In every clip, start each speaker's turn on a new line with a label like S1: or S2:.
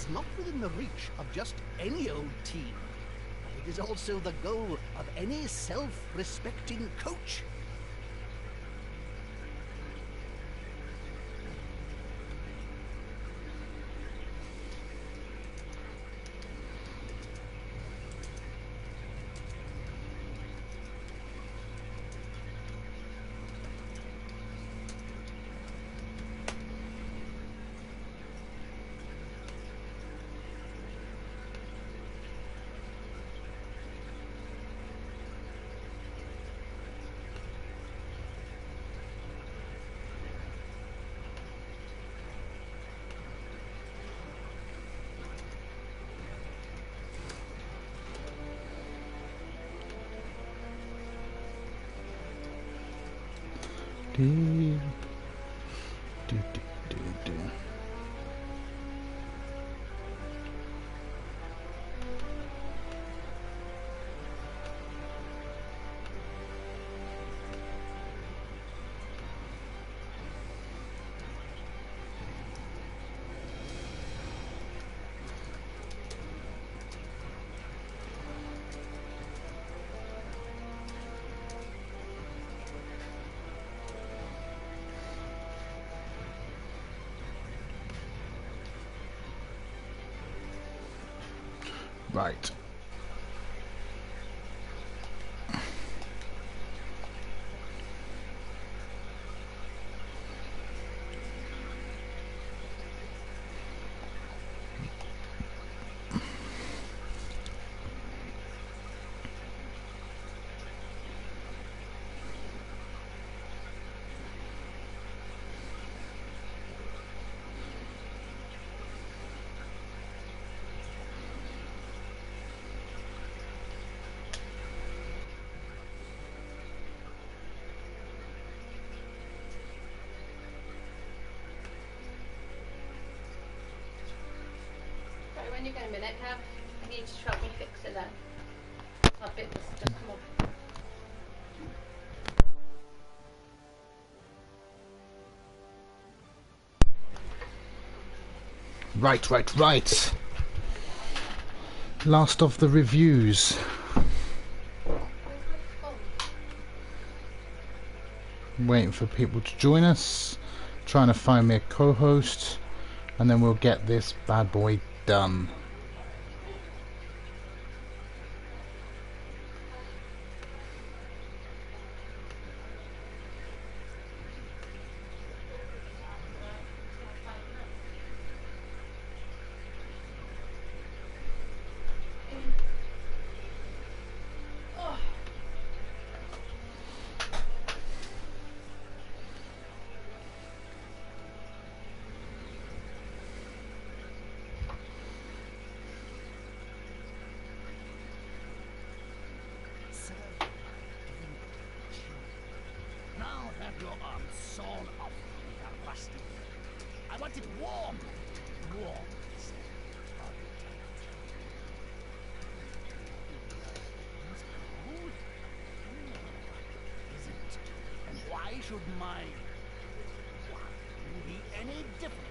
S1: is not within the reach of just any old team. It is also the goal of any self-respecting coach.
S2: Do. Right.
S3: When you get a minute, I need you to help me fix it then. That bit must just come off.
S2: Right. Last of the reviews. Waiting for people to join us. Trying to find me a co-host. And then we'll get this bad boy done.
S1: I want it warm. Warm. Isn't? And why should my wine be any different?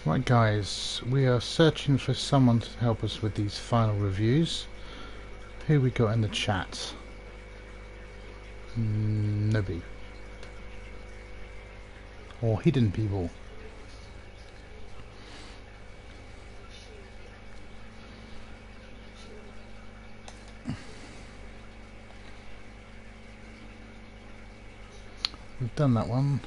S2: Right guys, we are searching for someone to help us with these final reviews. Who we got in the chat? Nobody. Or hidden people. We've done that one.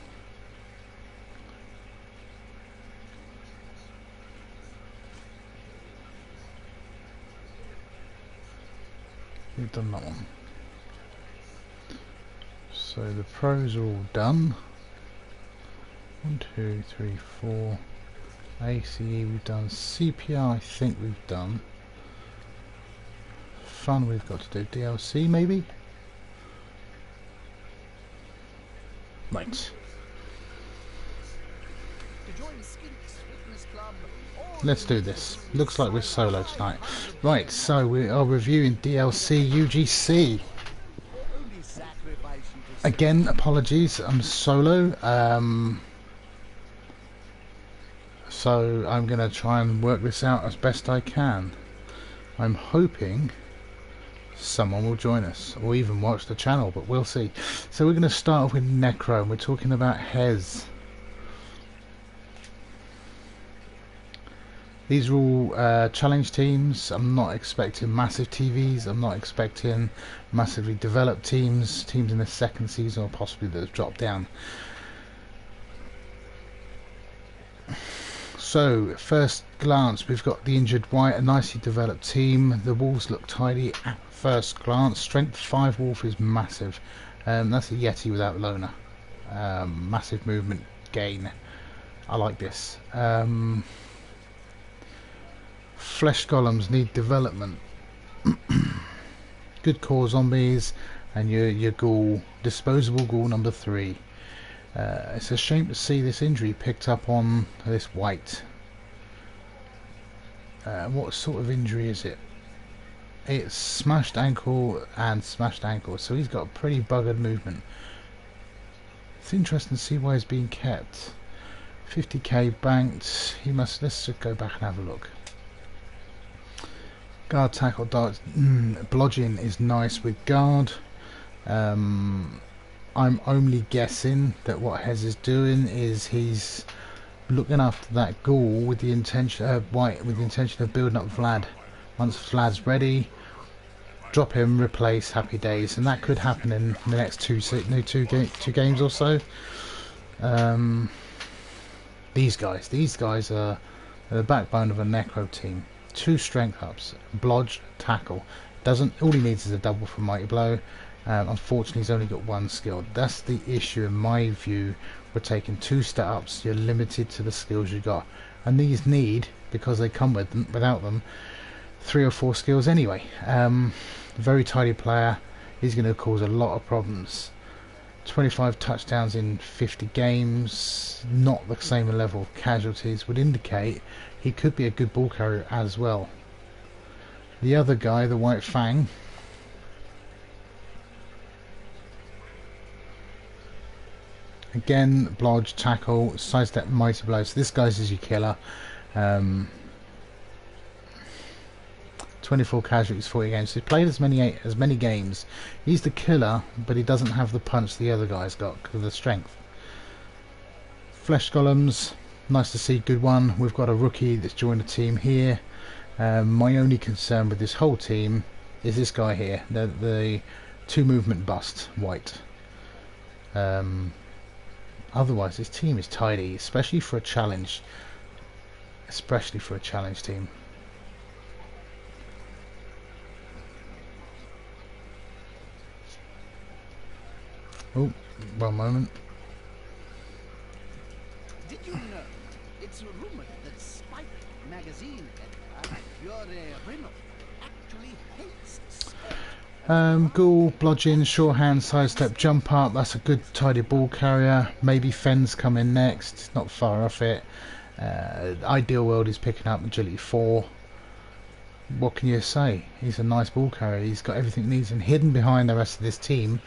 S2: We've done that one. So the pros are all done. 1, 2, 3, 4. ACE we've done. CPR I think we've done. Fun we've got to do. DLC maybe? Right. let's do this. Looks like we're solo tonight. Right, so we are reviewing DLC UGC. Again, apologies, I'm solo. So I'm going to try and work this out as best I can. I'm hoping someone will join us or even watch the channel, but we'll see. So we're going to start off with Necro, and we're talking about Hez. These are all challenge teams. I'm not expecting massive TVs. I'm not expecting massively developed teams in the second season or possibly that have dropped down. So, first glance, we've got the injured white, a nicely developed team. The Wolves look tidy at first glance. Strength 5 Wolf is massive. That's a Yeti without Loner. Massive movement gain. I like this. Flesh golems need development. Good core zombies, and your ghoul, disposable ghoul number 3. It's a shame to see this injury picked up on this white. What sort of injury is it? It's smashed ankle and smashed ankle, so he's got a pretty buggered movement. It's interesting to see why he's being kept. 50k banked. He must. Let's just go back and have a look. Guard, tackle, darts. Blodging is nice with guard. I'm only guessing that what Hez is doing is he's looking after that ghoul with the intention, white with the intention of building up Vlad. Once Vlad's ready, drop him, replace, happy days, and that could happen in the next two games or so. These guys are the backbone of a Necro team. 2 strength ups, blodge, tackle. All he needs is a double from mighty blow. Unfortunately, he's only got 1 skill. That's the issue in my view. We're taking 2 stat ups. You're limited to the skills you got, and these need, because they come with them, without them, 3 or 4 skills anyway. Very tidy player. He's going to cause a lot of problems. 25 touchdowns in 50 games, not the same level of casualties, would indicate he could be a good ball carrier as well. The other guy, the White Fang, again, blodge, tackle, sidestep, mighty blow. So this guy's is your killer. 24 casualties, 40 games. So he's played as many games. He's the killer, but he doesn't have the punch the other guy's got because of the strength. Flesh golems, nice to see, good one. We've got a rookie that's joined the team here. My only concern with this whole team is this guy here, the 2 movement bust, white. Otherwise, this team is tidy, especially for a challenge. Team. Oh, 1 moment.
S1: Did you know it's rumored that Spike magazine editor Fiore Reno actually hates sport?
S2: Ghoul, blodging, shorthand, sidestep, jump up. That's a good tidy ball carrier. Maybe Fens come in next. It's not far off it. Ideal world is picking up agility 4. What can you say? He's a nice ball carrier. He's got everything he needs, and hidden behind the rest of this team,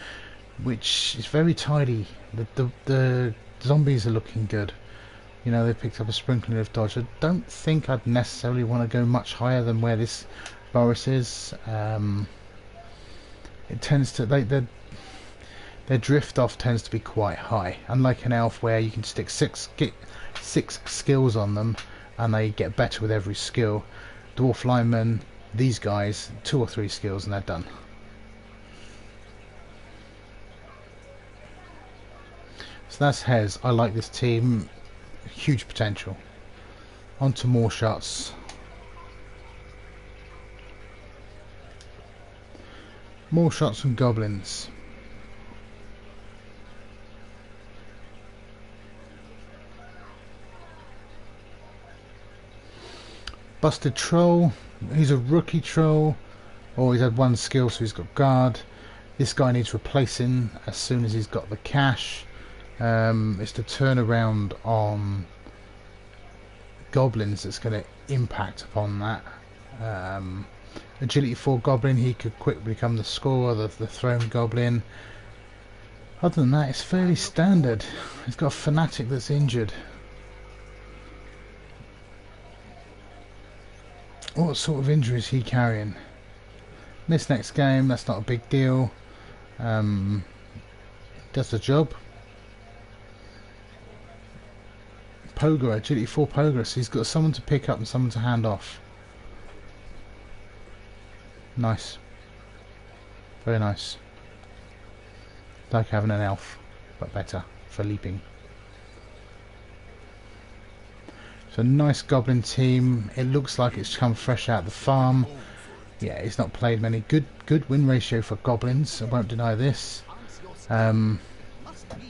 S2: which is very tidy. The zombies are looking good. You know, they picked up a sprinkling of dodge. I don't think I'd necessarily want to go much higher than where this Boris is. It tends to their drift off tends to be quite high, unlike an elf where you can stick six skills on them and they get better with every skill. Dwarf linemen, these guys, 2 or 3 skills and they're done. So that's Hez. I like this team. Huge potential. On to more shots. More shots from goblins. Busted troll. He's a rookie troll. Or he's had 1 skill, so he's got guard. This guy needs replacing as soon as he's got the cash. It's the turnaround on goblins that's going to impact upon that. Agility 4 Goblin, he could quickly become the scorer, the Throne Goblin. Other than that, it's fairly standard. He's got a Fanatic that's injured. What sort of injury is he carrying? This next game, that's not a big deal. Does the job. Pogo, Agility 4 Pogo, so he's got someone to pick up and someone to hand off. Nice. Very nice. Like having an elf, but better for leaping. So nice goblin team. It looks like it's come fresh out of the farm. Yeah, he's not played many. Good win ratio for goblins. I won't deny this. I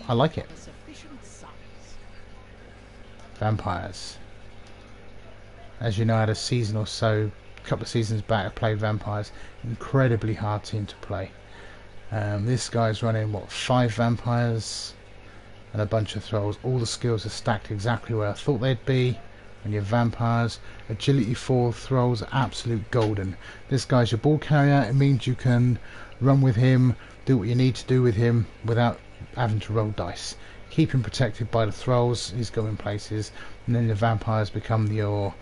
S2: like it. Vampires. As you know, I had a season or so, a couple of seasons back, I played vampires. Incredibly hard team to play. This guy's running, what, 5 vampires and a bunch of thralls. All the skills are stacked exactly where I thought they'd be. When you're vampires, agility 4 thralls are absolute golden. This guy's your ball carrier. It means you can run with him, do what you need to do with him without having to roll dice. Keep him protected by the thralls, he's going places, and then the vampires become your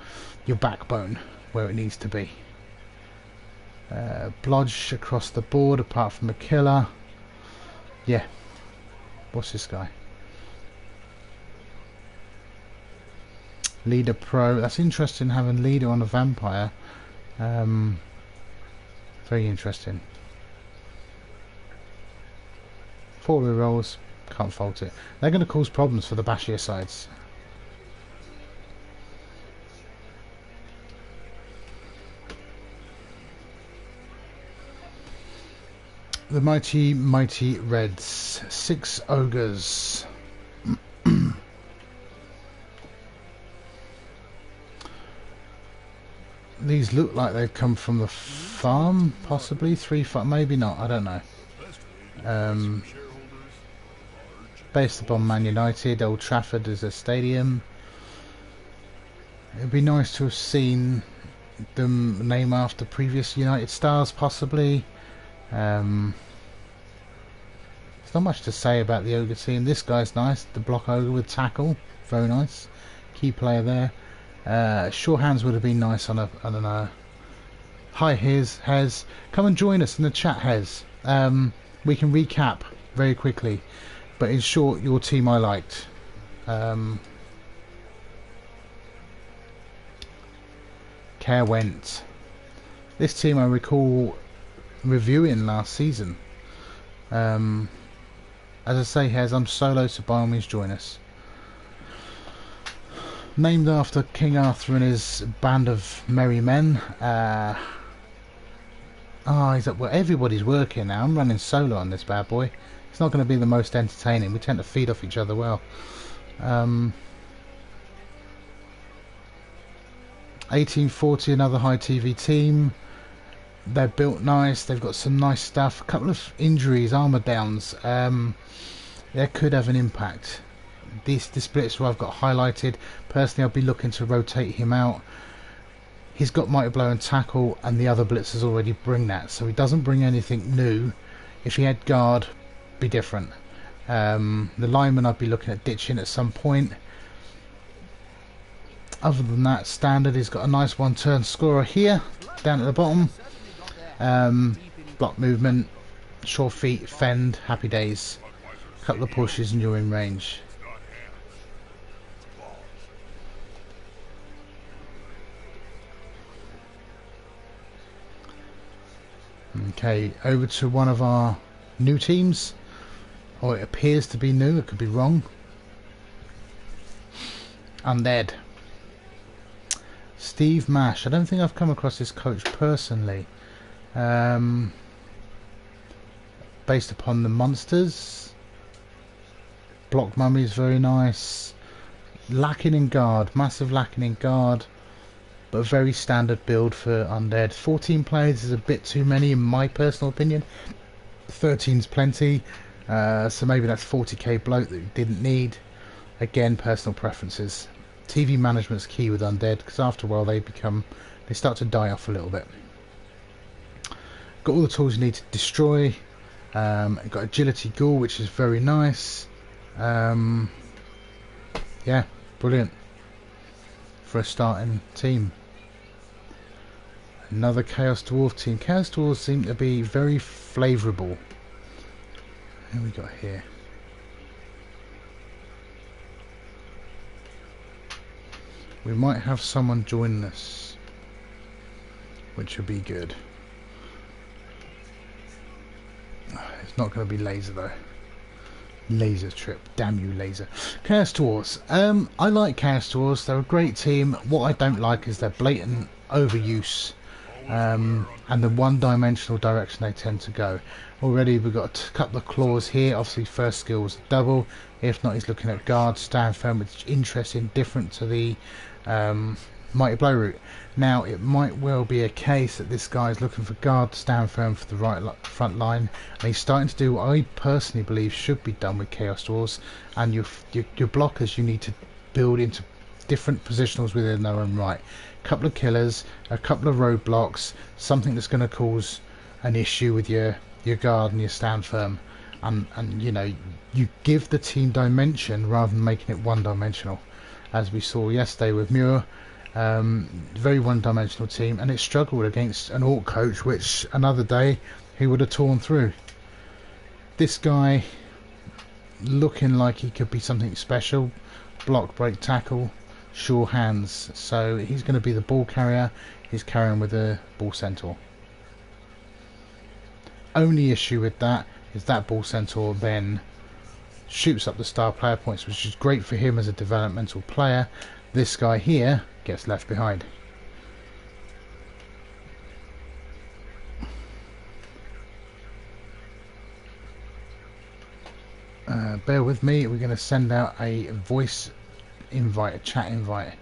S2: backbone where it needs to be. Blodge across the board apart from a killer. Yeah. What's this guy? Leader Pro. That's interesting, having leader on a vampire. Very interesting. 4 rerolls. Can't fault it. They're going to cause problems for the bashier sides. The mighty Reds. 6 ogres. These look like they've come from the farm, possibly 3 farm, maybe not. I don't know. Based upon Man United, Old Trafford as a stadium. It'd be nice to have seen them name after previous United stars, possibly. There's not much to say about the ogre team. This guy's nice, the block ogre with tackle, very nice. Key player there. Sure hands would have been nice on a hi Hez. Come and join us in the chat, Hez. We can recap very quickly. But in short, your team I liked. Care went. This team I recall reviewing last season. As I say, Hez, I'm solo, so by all means join us. Named after King Arthur and his band of merry men. He's up. Well, everybody's working now. I'm running solo on this bad boy. It's not going to be the most entertaining. We tend to feed off each other well. 1840, another high TV team. They're built nice. They've got some nice stuff. A couple of injuries, armor downs. They could have an impact. The splits where I've got highlighted. Personally, I'll be looking to rotate him out. He's got mighty blow and tackle, and the other blitzers already bring that, so he doesn't bring anything new. If he had guard, be different. The lineman I'd be looking at ditching at some point. Other than that, standard. He's got a nice one-turn scorer here, down at the bottom. Block movement, sure feet, fend, happy days. Couple of pushes and you're in range. Okay, over to one of our new teams. Or it appears to be new, it could be wrong. Undead. Steve Mash. I don't think I've come across this coach personally. Based upon the monsters. Block mummy is very nice. Lacking in guard. Massive lacking in guard. But a very standard build for undead. 14 players is a bit too many in my personal opinion. 13's plenty. So maybe that's 40k bloat that you didn't need. Again, personal preferences. TV management's key with undead, because after a while they start to die off a little bit. Got all the tools you need to destroy. Got agility ghoul, which is very nice. Yeah, brilliant for a starting team. Another Chaos Dwarf team. Chaos Dwarves seem to be very favourable. Who we got here? We might have someone join us, which would be good. It's not going to be Laser though. Laser trip, damn you Laser. Chaos Dwarves. I like Chaos Dwarves. They're a great team. What I don't like is their blatant overuse and the one-dimensional direction they tend to go. Already we've got a couple of claws here. Obviously first skill was double. If not, he's looking at guard, stand firm, which is interesting, different to the mighty blow route. Now it might well be a case that this guy is looking for guard, stand firm for the front line, and he's starting to do what I personally believe should be done with Chaos Dwarves. And your blockers you need to build into different positionals within their own right. A couple of killers, a couple of roadblocks, something that's going to cause an issue with your guard and your stand firm, and you know, you give the team dimension rather than making it one-dimensional, as we saw yesterday with Muir. Very one-dimensional team, and it struggled against an Orc coach, which another day he would have torn through. This guy looking like he could be something special. Block, break, tackle, sure hands. So he's going to be the ball carrier. He's carrying with a ball centaur. Only issue with that is that ball centaur then shoots up the star player points, which is great for him as a developmental player. This guy here gets left behind. Bear with me, we're going to send out a voice invite, a chat invite.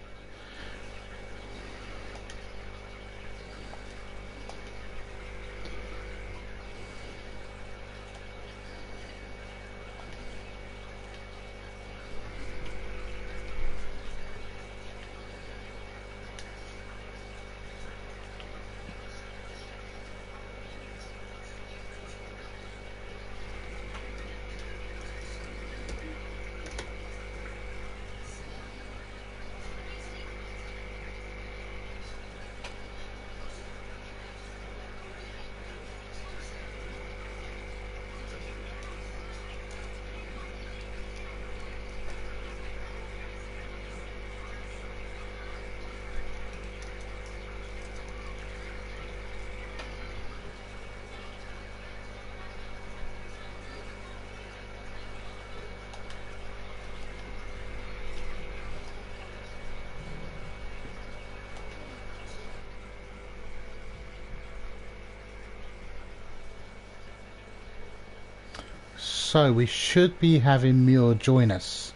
S2: So we should be having Muir join us,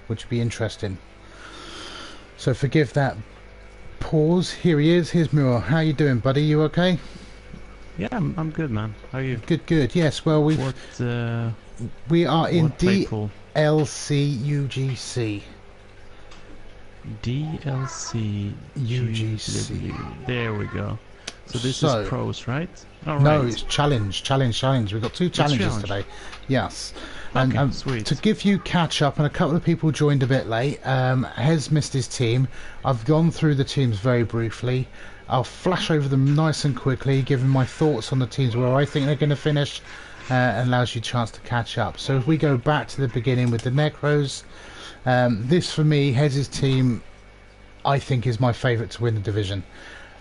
S2: which would be interesting. So forgive that pause. Here he is. Here's Muir. How you doing, buddy? You okay?
S4: Yeah, I'm good, man. How are you?
S2: Good, good. Yes. Well, we are in DLC UGC.
S4: DLC
S2: UGC.
S4: There we go. So this is pros, right? All
S2: no,
S4: right.
S2: it's challenge. We've got 2 challenges today. Yes.
S4: Okay,
S2: And
S4: sweet.
S2: to give you catch up, and a couple of people joined a bit late. Hez missed his team. I've gone through the teams very briefly. I'll flash over them nice and quickly, giving my thoughts on the teams where I think they're going to finish, and allows you a chance to catch up. So if we go back to the beginning with the Necros, this for me, Hez's team, I think is my favourite to win the division.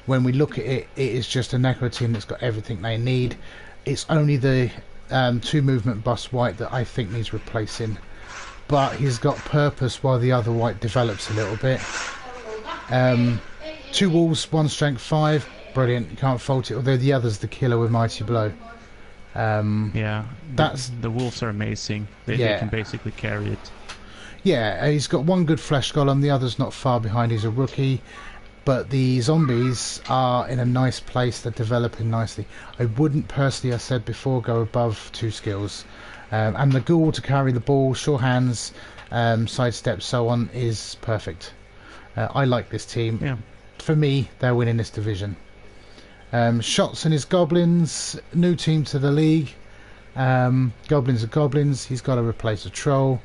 S2: When we look at it, it is just a Necro team that's got everything they need. It's only the 2 movement bust white that I think needs replacing, but he's got purpose while the other white develops a little bit. 2 walls, 1 strength, 5, brilliant. You can't fault it. Although the other's the killer with mighty blow.
S4: Yeah,
S2: that's
S4: the wolves are amazing. They can basically carry it.
S2: Yeah, he's got 1 good flesh golem. The other's not far behind. He's a rookie. But the zombies are in a nice place. They're developing nicely. I wouldn't personally, I said before, go above 2 skills. And the ghoul to carry the ball, sure hands, sidestep, so on, is perfect. I like this team.
S4: Yeah.
S2: For me, they're winning this division. Shots and his Goblins, new team to the league. Goblins are Goblins. He's got to replace a Troll.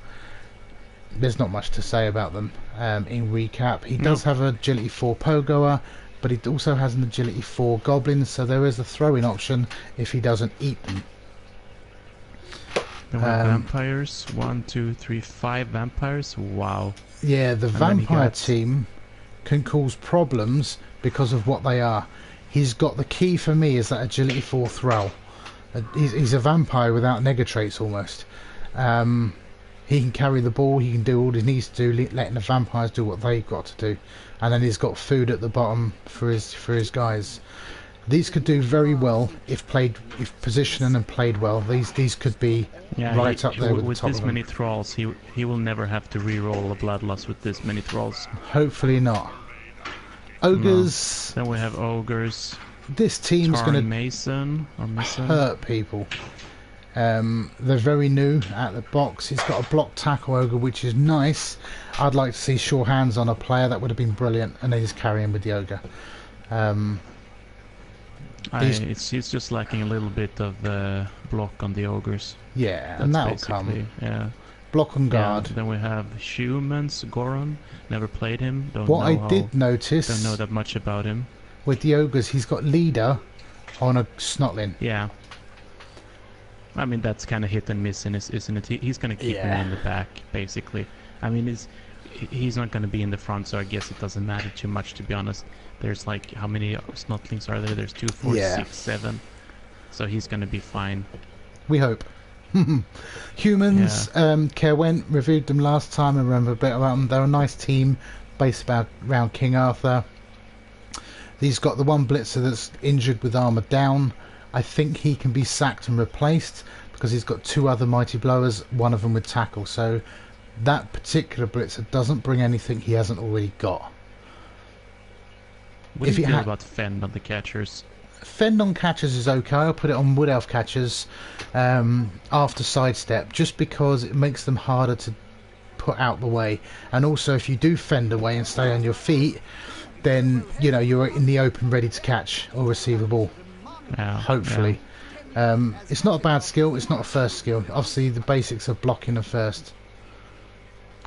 S2: There's not much to say about them. In recap, he does have an Agility 4 Pogoer, but he also has an Agility 4 Goblin, so there is a throw-in option if he doesn't eat them.
S4: There were vampires. 1, 2, 3, 5 vampires. Wow.
S2: Yeah, the vampire team can cause problems because of what they are. He's got the key for me is that Agility 4 throw. He's a vampire without negatrates almost. He can carry the ball, he can do all he needs to do, letting the vampires do what they've got to do. And then he's got food at the bottom for his guys. These could do very well if positioned and played well. These could be right up there with the top
S4: this
S2: of them.
S4: many thralls. He will never have to re-roll a bloodlust with this many thralls.
S2: Hopefully not. Ogres.
S4: No. Then we have ogres.
S2: This team's going to
S4: Mason
S2: hurt people. They're very new at the box. He's got a block tackle ogre, which is nice. I'd like to see sure hands on a player. That would have been brilliant. And then he's carrying with the ogre.
S4: It's just lacking a little bit of block on the ogres.
S2: Yeah, and that'll come.
S4: Yeah.
S2: Block and guard.
S4: Yeah, then we have humans. Goron. Never played him. Don't
S2: notice.
S4: Don't know that much about him.
S2: With the ogres, he's got leader on a snotlin.
S4: Yeah. I mean, that's kind of hit and miss, isn't it? He's going to keep him in the back, basically. I mean, he's not going to be in the front, so I guess it doesn't matter too much, to be honest. There's like, how many snotlings are there? There's 2, 4, 6, 7. So he's going to be fine.
S2: We hope. Humans, Kerwent, reviewed them last time and remember a bit about them. They're a nice team based around King Arthur. He's got the one blitzer that's injured with armor down. I think he can be sacked and replaced because he's got 2 other mighty blowers, one of them with tackle. So that particular blitzer doesn't bring anything he hasn't already got.
S4: What do you feel about Fend on the catchers?
S2: Fend on catchers is okay. I'll put it on Wood Elf catchers after sidestep, just because it makes them harder to put out the way. And also, if you do fend away and stay on your feet, then you're in the open, ready to catch or receive a ball. Hopefully, it's not a bad skill. It's not a first skill. Obviously, the basics of blocking are first.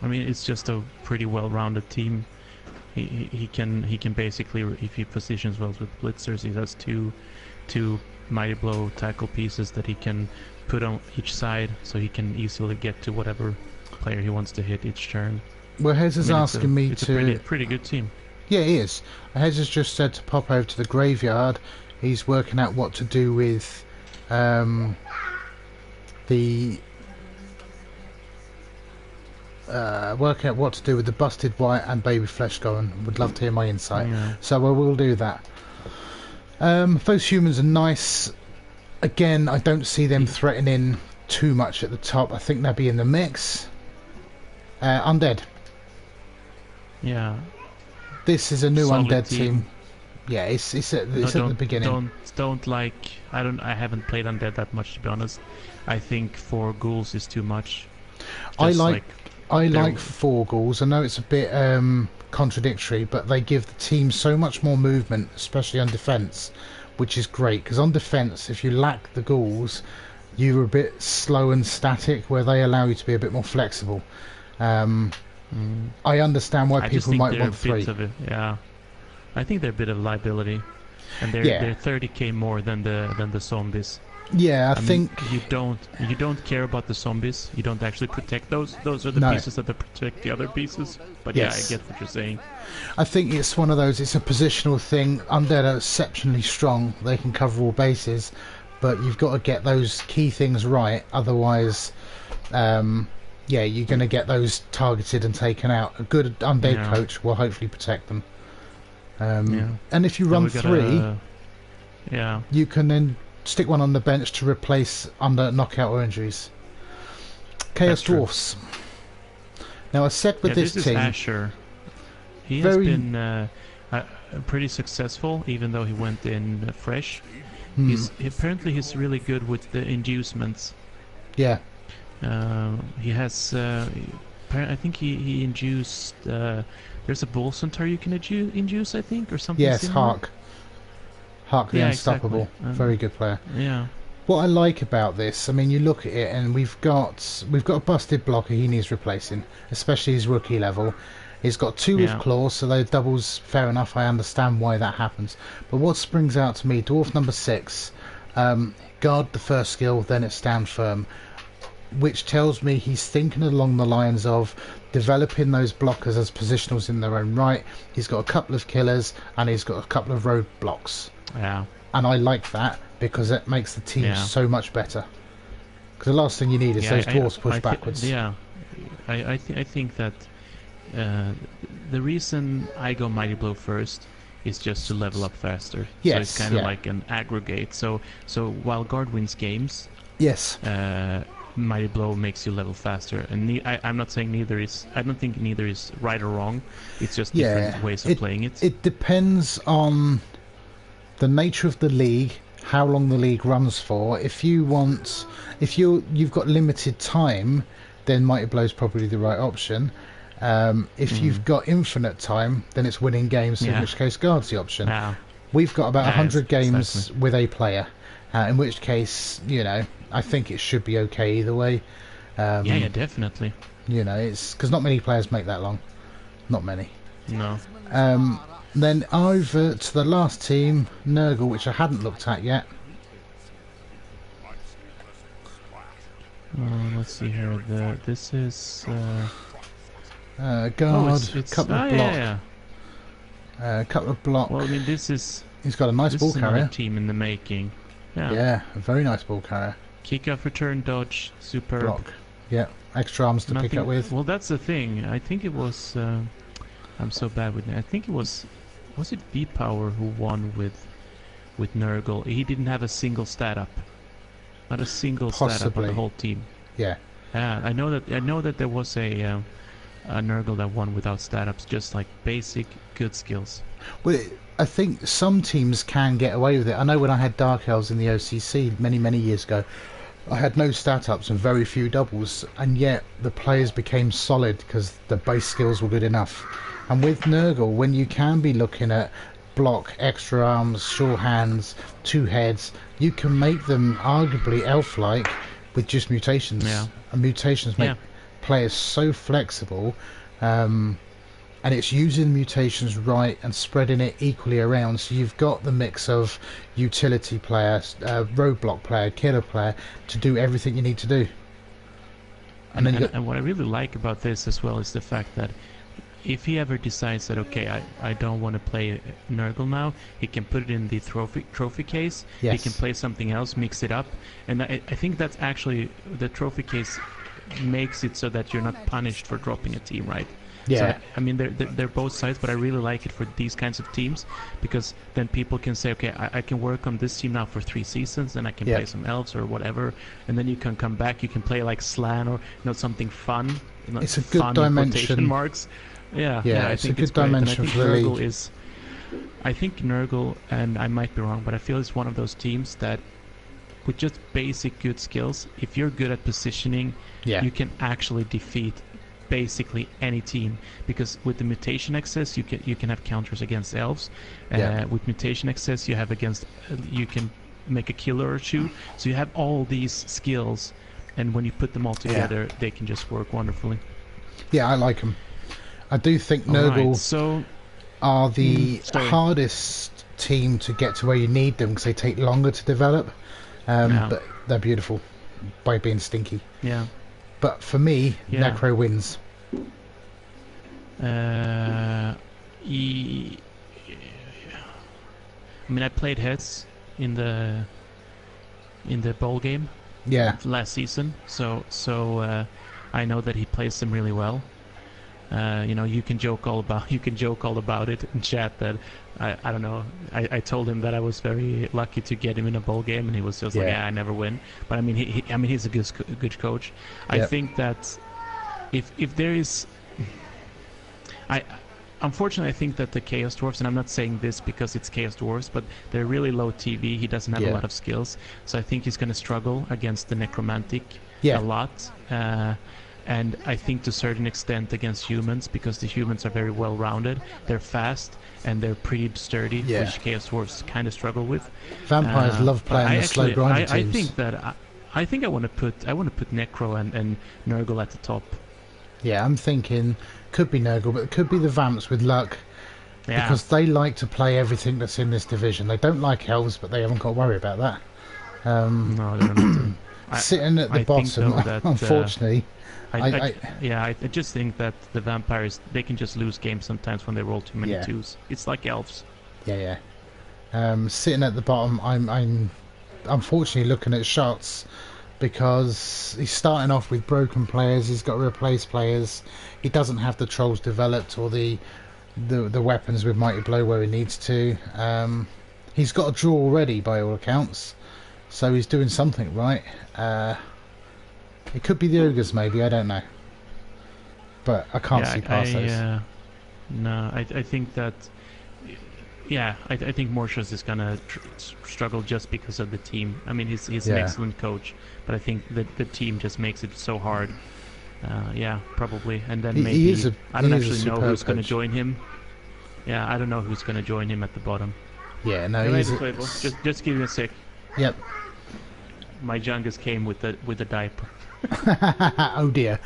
S4: I mean, it's just a pretty well-rounded team. He can basically, if he positions well with blitzers, he has two mighty blow tackle pieces that he can put on each side, so he can easily get to whatever player he wants to hit each turn.
S2: Well, Hez is asking me
S4: it's
S2: to.
S4: It's a pretty good team.
S2: Yeah, he is. Hez has just said to pop over to the graveyard. He's working out what to do with the busted white and baby flesh going. Would love to hear my insight. So I will do that. Those humans are nice. Again, I don't see them threatening too much at the top. I think they'll be in the mix. Undead.
S4: Yeah.
S2: This is a new
S4: Solid
S2: undead team. Yeah, it's at the beginning.
S4: Don't like. I haven't played undead that much, to be honest. I think 4 ghouls is too much.
S2: I like 4 ghouls. I know it's a bit contradictory, but they give the team so much more movement, especially on defense, which is great. Because on defense, if you lack the ghouls, you're a bit slow and static, where they allow you to be a bit more flexible. I understand why people might want 3.
S4: I think they're a bit of liability, and they're 30k more than the zombies.
S2: Yeah, I think
S4: you don't care about the zombies. You don't actually protect those. Those are the pieces that protect the other pieces. But yeah, I get what you're saying.
S2: I think it's one of those. It's a positional thing. Undead are exceptionally strong. They can cover all bases, but you've got to get those key things right. Otherwise, you're going to get those targeted and taken out. A good undead coach will hopefully protect them. And if you run 3, you can then stick one on the bench to replace under knockout or injuries. Chaos Dwarfs. Now, I said with this
S4: is
S2: team,
S4: Asher. He has been pretty successful, even though he went in fresh. Apparently he's really good with the inducements.
S2: Yeah.
S4: He has. I think he induced there's a bull centaur you can induce, I think, or something.
S2: Yes,
S4: similar.
S2: Hark the
S4: Yeah,
S2: Unstoppable.
S4: exactly.
S2: Very good player.
S4: Yeah.
S2: What I like about this, I mean, you look at it and we've got a busted blocker he needs replacing, especially his rookie level. He's got 2 with
S4: Yeah.
S2: claws, so those doubles, fair enough, I understand why that happens. But what springs out to me, dwarf number 6, guard the first skill, then it's stand firm, which tells me he's thinking along the lines of developing those blockers as positionals in their own right. He's got a couple of killers and he's got a couple of road blocks.
S4: Yeah.
S2: And I like that because it makes the team so much better. Because the last thing you need is those dwarves push backwards.
S4: Yeah, I think that the reason I go Mighty Blow first is just to level up faster.
S2: Yes,
S4: so it's kind of like an aggregate. So while guard wins games,
S2: yes,
S4: Mighty Blow makes you level faster. And I'm not saying neither is. I don't think neither is right or wrong. It's just different ways of playing it.
S2: It depends on the nature of the league, how long the league runs for. If you've got limited time, then Mighty Blow is probably the right option. If you've got infinite time, then it's winning games, in which case guard's the option. We've got about 100 games with a player, in which case, I think it should be okay either way.
S4: Yeah, definitely.
S2: It's because not many players make that long. Not many.
S4: No.
S2: Then over to the last team, Nurgle, which I hadn't looked at yet.
S4: Let's see here. This is
S2: guard, couple of block. Couple of block.
S4: Well, I mean, this is.
S2: He's got a nice ball carrier.
S4: Another team in the making.
S2: Yeah, a very nice ball carrier.
S4: Kick off, return, dodge, superb.
S2: Block. Yeah, extra arms to pick up with.
S4: Well, that's the thing. I think it was. I'm so bad with it. I think it was. Was it V-Power who won with Nurgle? He didn't have a single stat up. Not a single stat up on the whole team.
S2: Yeah.
S4: Yeah, I know that there was a Nurgle that won without stat ups, just like basic good skills.
S2: Well, I think some teams can get away with it. I know when I had Dark Elves in the OCC many years ago, I had no stat ups and very few doubles, and yet the players became solid because the base skills were good enough. And with Nurgle, when you can be looking at block, extra arms, sure hands, 2 heads, you can make them arguably elf-like with just mutations.
S4: Yeah.
S2: And mutations make players so flexible, and it's using mutations right and spreading it equally around. So you've got the mix of utility player, roadblock player, killer player to do everything you need to do.
S4: And what I really like about this as well is the fact that if he ever decides that, okay, I don't want to play Nurgle now, he can put it in the trophy case.
S2: Yes.
S4: He can play something else, mix it up. And I think that's actually, the trophy case makes it so that you're not punished for dropping a team, right?
S2: Yeah.
S4: So, I mean, they're both sides, but I really like it for these kinds of teams, because then people can say, okay, I can work on this team now for 3 seasons, and I can play some elves or whatever, and then you can come back, you can play like Slan or something fun.
S2: It's a good dimension.
S4: Marks. Yeah,
S2: I think it's a good dimension for the league.
S4: I think Nurgle, and I might be wrong, but I feel it's one of those teams that, with just basic good skills, if you're good at positioning, you can actually defeat basically any team, because with the mutation access you can have counters against elves. With mutation access you can make a killer or 2, so you have all these skills, and when you put them all together they can just work wonderfully. I
S2: like them. I do think Nurgle are the hardest team to get to where you need them because they take longer to develop, but they're beautiful by being stinky. But for me, Necro wins.
S4: I mean, I played heads in the bowl game last season, so I know that he plays them really well. You can joke all about it in chat that I don't know. I told him that I was very lucky to get him in a bowl game, and he was just like, I never win. But I mean, he's a good coach. I think that if there is, unfortunately, I think that the Chaos Dwarfs, and I'm not saying this because it's Chaos Dwarfs, but they're really low TV. He doesn't have a lot of skills, so I think he's going to struggle against the Necromantic a lot. and I think to a certain extent against humans, because the humans are very well rounded. They're fast and they're pretty sturdy,
S2: Yeah.
S4: which Chaos Dwarfs kind of struggle with.
S2: Vampires love
S4: But
S2: playing the slow grinder
S4: I
S2: teams.
S4: think that I want to put Necro and Nurgle at the top.
S2: Yeah, I'm thinking could be Nurgle, but it could be the Vamps with luck.
S4: Yeah.
S2: Because they like to play everything that's in this division. They don't like elves, but they haven't got to worry about that.
S4: No, they don't.
S2: Sitting at the
S4: I think,
S2: bottom,
S4: though, that,
S2: unfortunately.
S4: I just think that the vampires, they can just lose games sometimes when they roll too many
S2: Yeah.
S4: twos. It's like elves.
S2: Yeah. Sitting at the bottom, I'm unfortunately looking at shots because he's starting off with broken players. He's got to replace players. He doesn't have the trolls developed or the weapons with Mighty Blow where he needs to. He's got a draw already by all accounts, so he's doing something right. It could be the ogres, maybe, I don't know, but I can't see past those.
S4: No, I think that. Yeah, I think Mortius is gonna struggle just because of the team. I mean, he's an excellent coach, but I think that the team just makes it so hard. Yeah, probably, and then maybe I don't actually know who's going to join him. Yeah, I don't know who's going to join him at the bottom.
S2: Yeah, no, he's
S4: just give me a sec.
S2: Yep.
S4: My Jungus came with the diaper.
S2: Oh dear.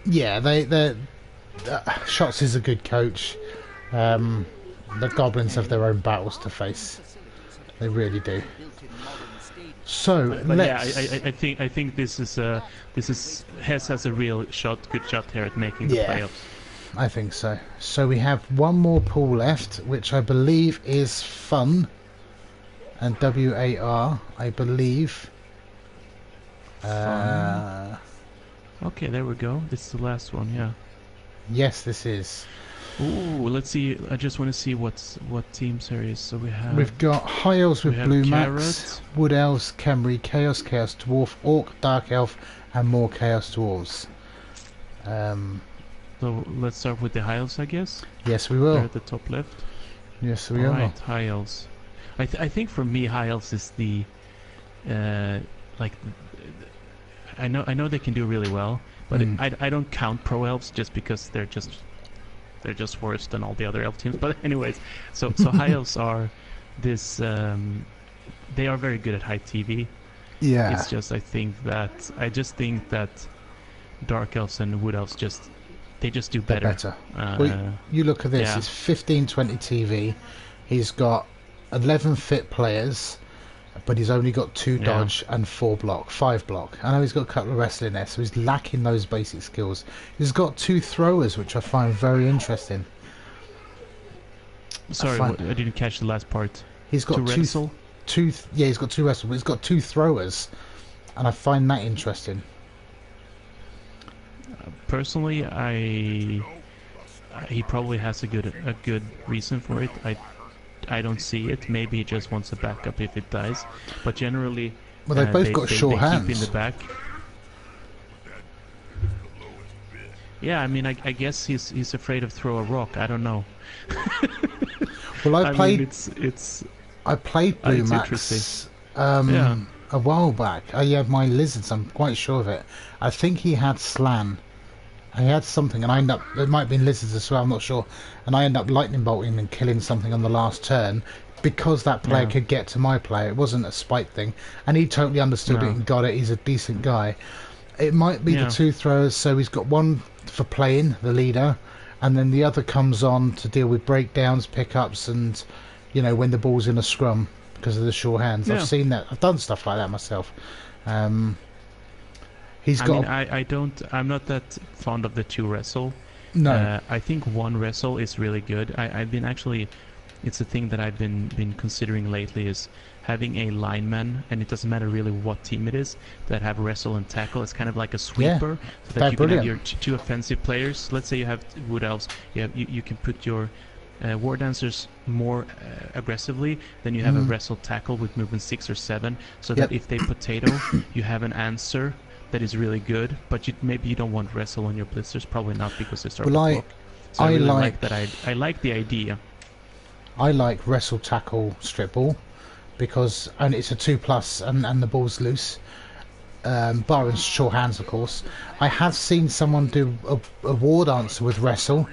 S2: Yeah, they Shots is a good coach. The goblins have their own battles to face. They really do. So
S4: but
S2: let's...
S4: yeah, I think this is Hess has a real good shot here at making the playoffs.
S2: I think so. So we have one more pool left, which I believe is Fun and WAR. I believe.
S4: Okay, there we go. This is the last one. Yeah.
S2: Yes, this is.
S4: Ooh, let's see. I just want to see what teams there is. So
S2: we've got High Elves with Blue
S4: Carrot.
S2: Max, Wood Elves, Khemri, Chaos Dwarf, Orc, Dark Elf, and more Chaos Dwarves.
S4: So let's start with the High Elves, I guess.
S2: Yes, we will.
S4: They're at the top left.
S2: Yes, we will.
S4: Right, High Elves. I think for me, High Elves is the like. I know they can do really well, but I don't count Pro Elves just because they're just worse than all the other elf teams. But anyways, so High Elves are this. They are very good at high TV.
S2: Yeah.
S4: It's just I just think that Dark Elves and Wood Elves they just do better.
S2: They're better. Well, you look at this.
S4: Yeah.
S2: It's 1520 TV. He's got 11 fit players, but he's only got 2 dodge and 5 block. I know he's got a couple of wrestling there, so he's lacking those basic skills. He's got 2 throwers, which I find very interesting.
S4: Sorry, I didn't catch the last part.
S2: He's got
S4: to wrestle?
S2: He's got 2 wrestle, but he's got 2 throwers, and I find that interesting.
S4: Personally, he probably has a good reason for it. I don't see it. Maybe he just wants a backup if it dies. But generally,
S2: well, they've both got short hands.
S4: Keep in the back. Yeah, I mean, I guess he's afraid of throw a rock. I don't know.
S2: Well, I played Blue
S4: Max
S2: a while back. He had my lizards. I'm quite sure of it. I think he had Slan. He had something, and I ended up. It might have been lizards as well. I'm not sure. And I ended up lightning bolting and killing something on the last turn because that player could get to my player. It wasn't a spite thing, and he totally understood it and got it. He's a decent guy. It might be the 2 throwers, so he's got one for playing the leader, and then the other comes on to deal with breakdowns, pickups, and when the ball's in a scrum because of the short hands. I've seen that. I've done stuff like that myself.
S4: I'm not that fond of the 2 wrestle.
S2: No.
S4: I think 1 wrestle is really good. I've been actually, it's a thing that I've been considering lately is having a lineman, and it doesn't matter really what team it is, that have wrestle and tackle. It's kind of like a sweeper, so that you can have your 2 offensive players. Let's say you have Wood Elves, you can put your War Dancers more aggressively, then you have a wrestle tackle with movement 6 or 7, so that if they potato, you have an answer that is really good, but maybe you don't want wrestle on your blitzers, probably not because they start with block. So I really like that. I like the idea.
S2: I like wrestle tackle strip ball because it's a 2+ and the ball's loose. barring sure hands, of course. I have seen someone do a war dancer with wrestle,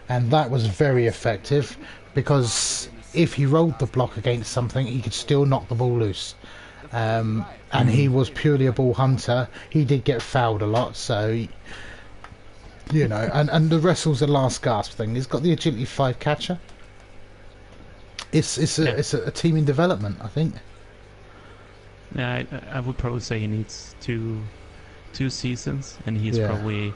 S2: and that was very effective because if he rolled the block against something, he could still knock the ball loose. And he was purely a ball hunter. He did get fouled a lot, so you know. And the wrestle's a last gasp thing. He's got the agility 5 catcher. It's a team in development, I think.
S4: Yeah, I would probably say he needs two seasons, and he's probably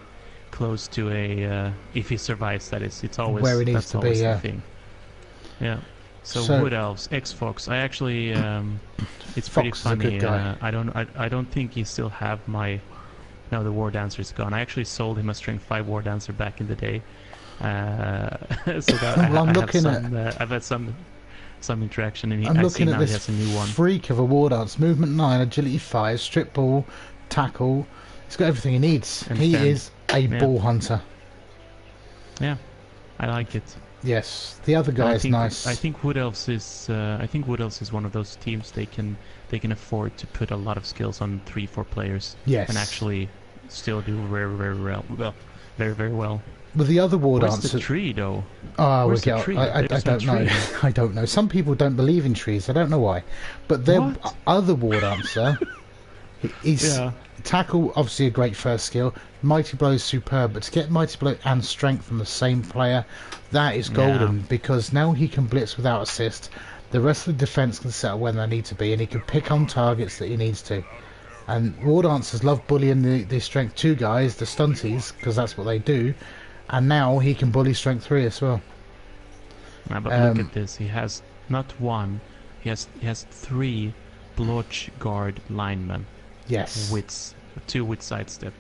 S4: close to a if he survives. That is, it's always
S2: where he needs
S4: that's
S2: to
S4: always
S2: be.
S4: the thing. Yeah. So Wood Elves, X-Fox. I actually, it's pretty
S2: Fox is a
S4: funny.
S2: good guy.
S4: I don't think he still have my. No, the War Dancer's gone. I actually sold him a Strength 5 War Dancer back in the day. So that I've had some interaction, and
S2: I'm
S4: I see
S2: looking
S4: now
S2: at
S4: he
S2: this
S4: has a new one.
S2: freak of a war dance. Movement 9, agility 5, strip ball, tackle. He's got everything he needs.
S4: And
S2: He
S4: 10.
S2: is a ball hunter.
S4: Yeah, I like it.
S2: Yes, the other guy is nice.
S4: I think Wood Elves is. I think Wood Elves is one of those teams they can afford to put a lot of skills on 3-4 players.
S2: Yes.
S4: And actually still do very very well.
S2: With the other war
S4: Where's
S2: dancer.
S4: the tree though?
S2: Oh,
S4: Where's the tree?
S2: I
S4: There's
S2: don't
S4: no
S2: know.
S4: tree.
S2: I don't know. Some people don't believe in trees. I don't know why. But their
S4: What?
S2: other war dancer, he's
S4: Yeah.
S2: tackle, obviously a great first skill. Mighty blow is superb, but to get mighty blow and strength from the same player, that is golden because now he can blitz without assist. The rest of the defense can settle when they need to be, and he can pick on targets that he needs to. And war dancers love bullying the strength 2 guys, the stunties, because that's what they do. And now he can bully strength 3 as well.
S4: But look at this. He has not one. He has 3 blotch guard linemen.
S2: Yes.
S4: With 2 with sidestep.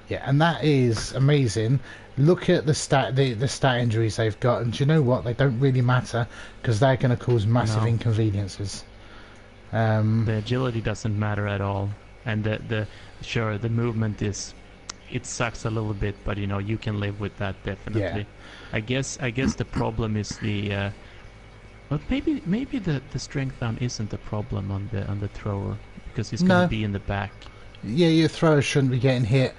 S2: Yeah, and that is amazing. Look at the stat injuries they've got, and do you know what? They don't really matter because they're going to cause massive inconveniences.
S4: The agility doesn't matter at all, and the movement is. It sucks a little bit, but you know you can live with that definitely.
S2: Yeah.
S4: I guess the problem is the. But maybe the strength down isn't the problem on the thrower because he's going to be in the back.
S2: Yeah, your thrower shouldn't be getting hit.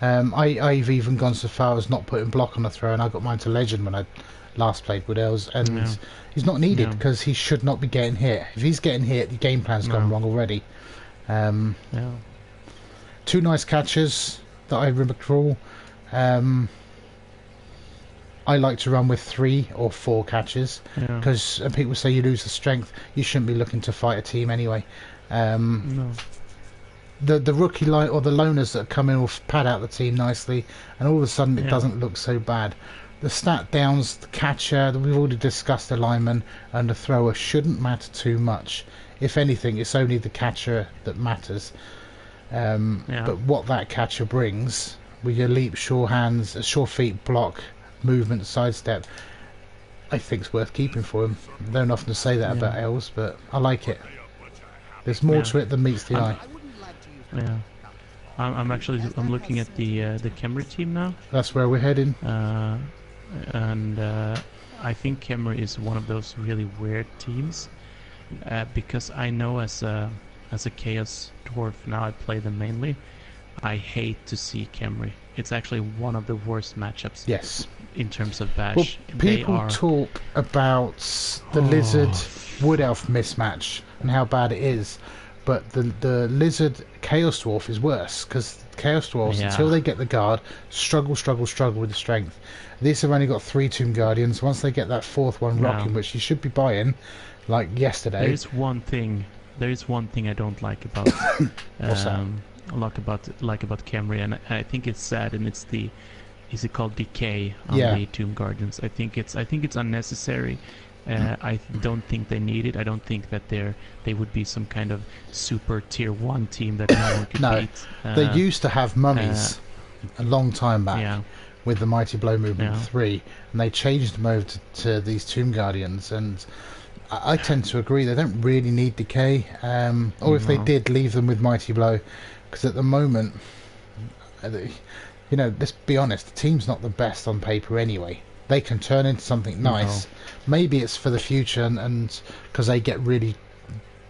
S2: I've even gone so far as not putting block on the throw, and I got mine to legend when I last played with Els, and he's not needed because he should not be getting hit. If he's getting hit, the game plan's gone wrong already. 2 nice catches that I recall. I like to run with 3 or 4 catches because people say you lose the strength. You shouldn't be looking to fight a team anyway.
S4: No.
S2: The rookie light or the loners that come in will pad out the team nicely, and all of a sudden it doesn't look so bad. The stat downs, the catcher, we've already discussed the lineman, and the thrower shouldn't matter too much. If anything, it's only the catcher that matters. But what that catcher brings with your leap, sure hands, sure feet, block, movement, sidestep, I think it's worth keeping for him. I don't often say that about Els, but I like it. There's more to it than meets the eye.
S4: Yeah, I'm looking at the Khemri team now.
S2: That's where we're heading.
S4: And I think Khemri is one of those really weird teams because I know as a Chaos Dwarf now I play them mainly. I hate to see Khemri. It's actually one of the worst matchups.
S2: Yes.
S4: In terms of bash,
S2: Well, people talk about the Lizard Wood Elf mismatch and how bad it is. But the Lizard Chaos Dwarf is worse because Chaos Dwarfs, until they get the guard, struggle with the strength. These have only got 3 Tomb Guardians. Once they get that 4th one rocking, which you should be buying, like yesterday.
S4: There is one thing I don't like about
S2: What's that?
S4: like about Khemri, and I think it's sad, and it's the is it called decay on the Tomb Guardians. I think it's unnecessary. I don't think they need it. I don't think that they would be some kind of super tier 1 team that no one could beat.
S2: They used to have mummies a long time back with the Mighty Blow Movement 3, and they changed them over to these Tomb Guardians, and I tend to agree they don't really need decay, or if they did, leave them with Mighty Blow, because at the moment, let's be honest, the team's not the best on paper anyway. They can turn into something nice. Maybe it's for the future, and because they get really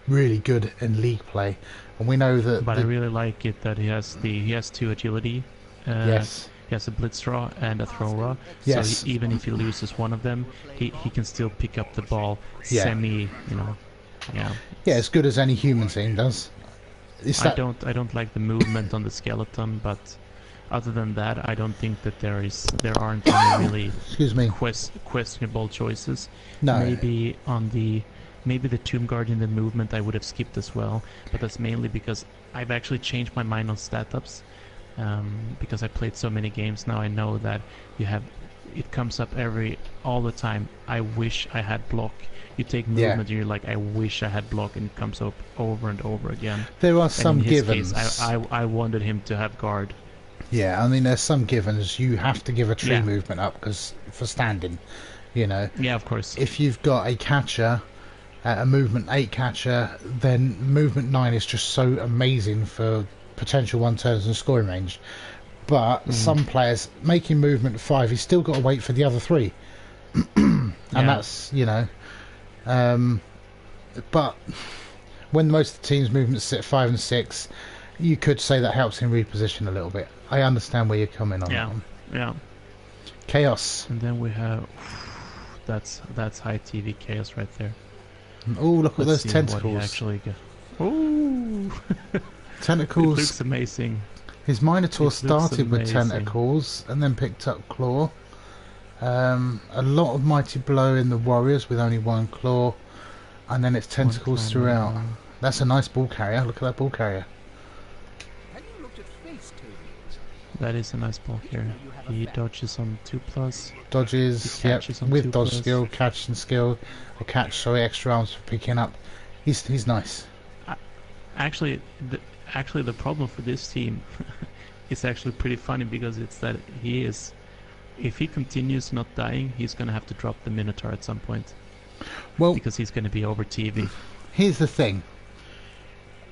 S2: really good in league play, and we know that.
S4: But I really like it that he has 2 agility.
S2: Yes.
S4: He has a blitz draw and a throw raw.
S2: Yes.
S4: So even if he loses one of them, he can still pick up the ball
S2: Yeah.
S4: semi. Yeah.
S2: Yeah, as good as any human team does.
S4: I don't like the movement on the skeleton, but other than that, I don't think that there aren't any really
S2: Excuse me.
S4: questionable choices.
S2: No.
S4: Maybe the Tomb Guardian, the movement I would have skipped as well, but that's mainly because I've actually changed my mind on stat ups. Because I played so many games now, I know that it comes up all the time. I wish I had block. You take movement, and you're like, I wish I had block, and it comes up over and over again.
S2: There are some
S4: in his
S2: givens.
S4: Case, I wanted him to have guard.
S2: Yeah, I mean, there's some givens. You have to give a tree
S4: Yeah.
S2: movement up for standing.
S4: Yeah, of course.
S2: If you've got a catcher, a movement 8 catcher, then movement 9 is just so amazing for potential 1-turns and scoring range. But some players making movement 5, he's still got to wait for the other 3. And that's, but when most of the team's movements sit 5 and 6, you could say that helps him reposition a little bit. I understand where you're coming on that one.
S4: Yeah.
S2: Chaos.
S4: And then we have that's high TV chaos right there.
S2: Oh, look at
S4: Let's
S2: those
S4: see what he
S2: tentacles.
S4: actually Ooh.
S2: Tentacles.
S4: It looks amazing.
S2: His Minotaur
S4: It looks
S2: started with
S4: amazing.
S2: tentacles and then picked up claw. A lot of mighty blow in the warriors with only 1 claw, and then it's tentacles
S4: claw,
S2: throughout.
S4: one claw.
S2: That's a nice ball carrier. Look at that ball carrier.
S1: Have you looked at face tables?
S4: That is a nice ball here. He dodges on 2+.
S2: Dodges,
S4: He
S2: yep,
S4: catches on
S2: with
S4: 2+.
S2: dodge skill, catch and skill, or catch. Sorry, extra arms for picking up. He's nice.
S4: Actually, the problem for this team is actually pretty funny, because it's that if he continues not dying, he's gonna have to drop the Minotaur at some point.
S2: Well,
S4: Because he's gonna be over TV.
S2: here's the thing.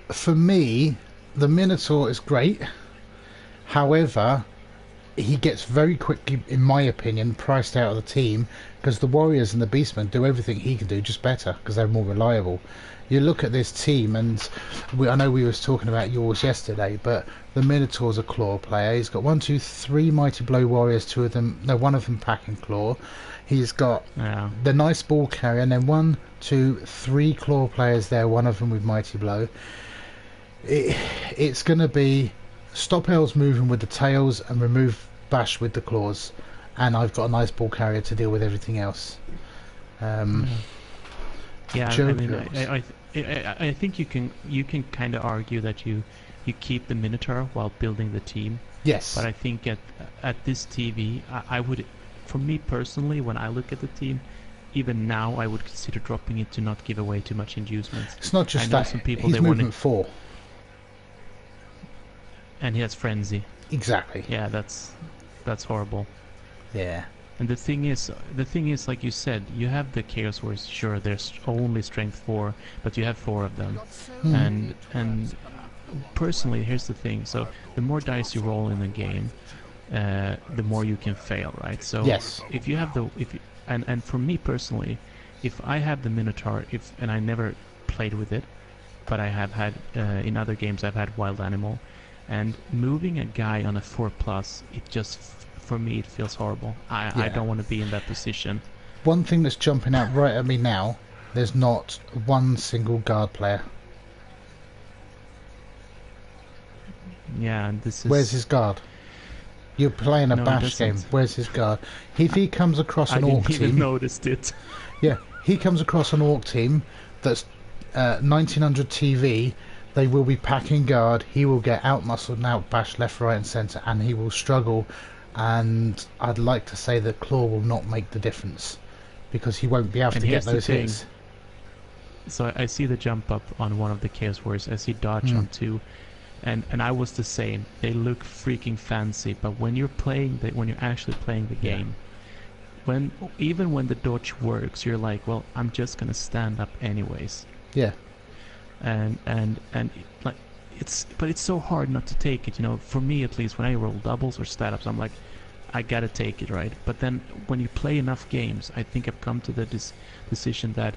S2: For me, the Minotaur is great. However, he gets very quickly, in my opinion, priced out of the team, because the Warriors and the Beastmen do everything he can do, just better, because they're more reliable. You look at this team, and I know we was talking about yours yesterday, but the Minotaur's a claw player. He's got 1, 2, 3 mighty blow warriors. One of them packing claw. He's got the nice ball carrier, and then 1, 2, 3 claw players there. One of them with mighty blow. It's going to be stop elves moving with the tails and remove bash with the claws, and I've got a nice ball carrier to deal with everything else.
S4: Yeah, I mean, I think you can kind of argue that you keep the Minotaur while building the team.
S2: Yes.
S4: But I think at this TV, I would, for me personally, when I look at the team, even now I would consider dropping it to not give away too much inducements.
S2: It's not just
S4: I know
S2: that.
S4: some people,
S2: He's
S4: they want
S2: movement 4.
S4: And he has frenzy.
S2: Exactly.
S4: Yeah, that's horrible.
S2: Yeah.
S4: And the thing is, like you said, you have the Chaos Wars. Sure, there's only strength 4, but you have 4 of them. And personally, here's the thing. So the more dice you roll in a game, the more you can fail, right? So
S2: yes.
S4: If you have and for me personally, if I have the Minotaur, and I never played with it, but I have had in other games I've had Wild Animal, and moving a guy on a 4+, it just. For me, it feels horrible. I don't want to be in that position.
S2: One thing that's jumping out right at me now, there's not one single guard player.
S4: Yeah, and this is...
S2: Where's his guard? You're playing a bash game. Where's his guard? If he comes across an orc team...
S4: I didn't even noticed it.
S2: Yeah, he comes across an orc team that's 1900 TV, they will be packing guard, he will get out-muscled and out-bashed left, right and centre, and he will struggle. And I'd like to say that claw will not make the difference, because he won't be able to get those hits.
S4: So I see the jump up on one of the Chaos Warriors. I see dodge on 2, and I was the same. They look freaking fancy, but when you're actually playing the game, even when the dodge works, you're like, well, I'm just gonna stand up anyways.
S2: Yeah.
S4: And like it's so hard not to take it, for me at least. When I roll doubles or stat ups, I'm like, I gotta take it, right? But then when you play enough games, I think I've come to the decision that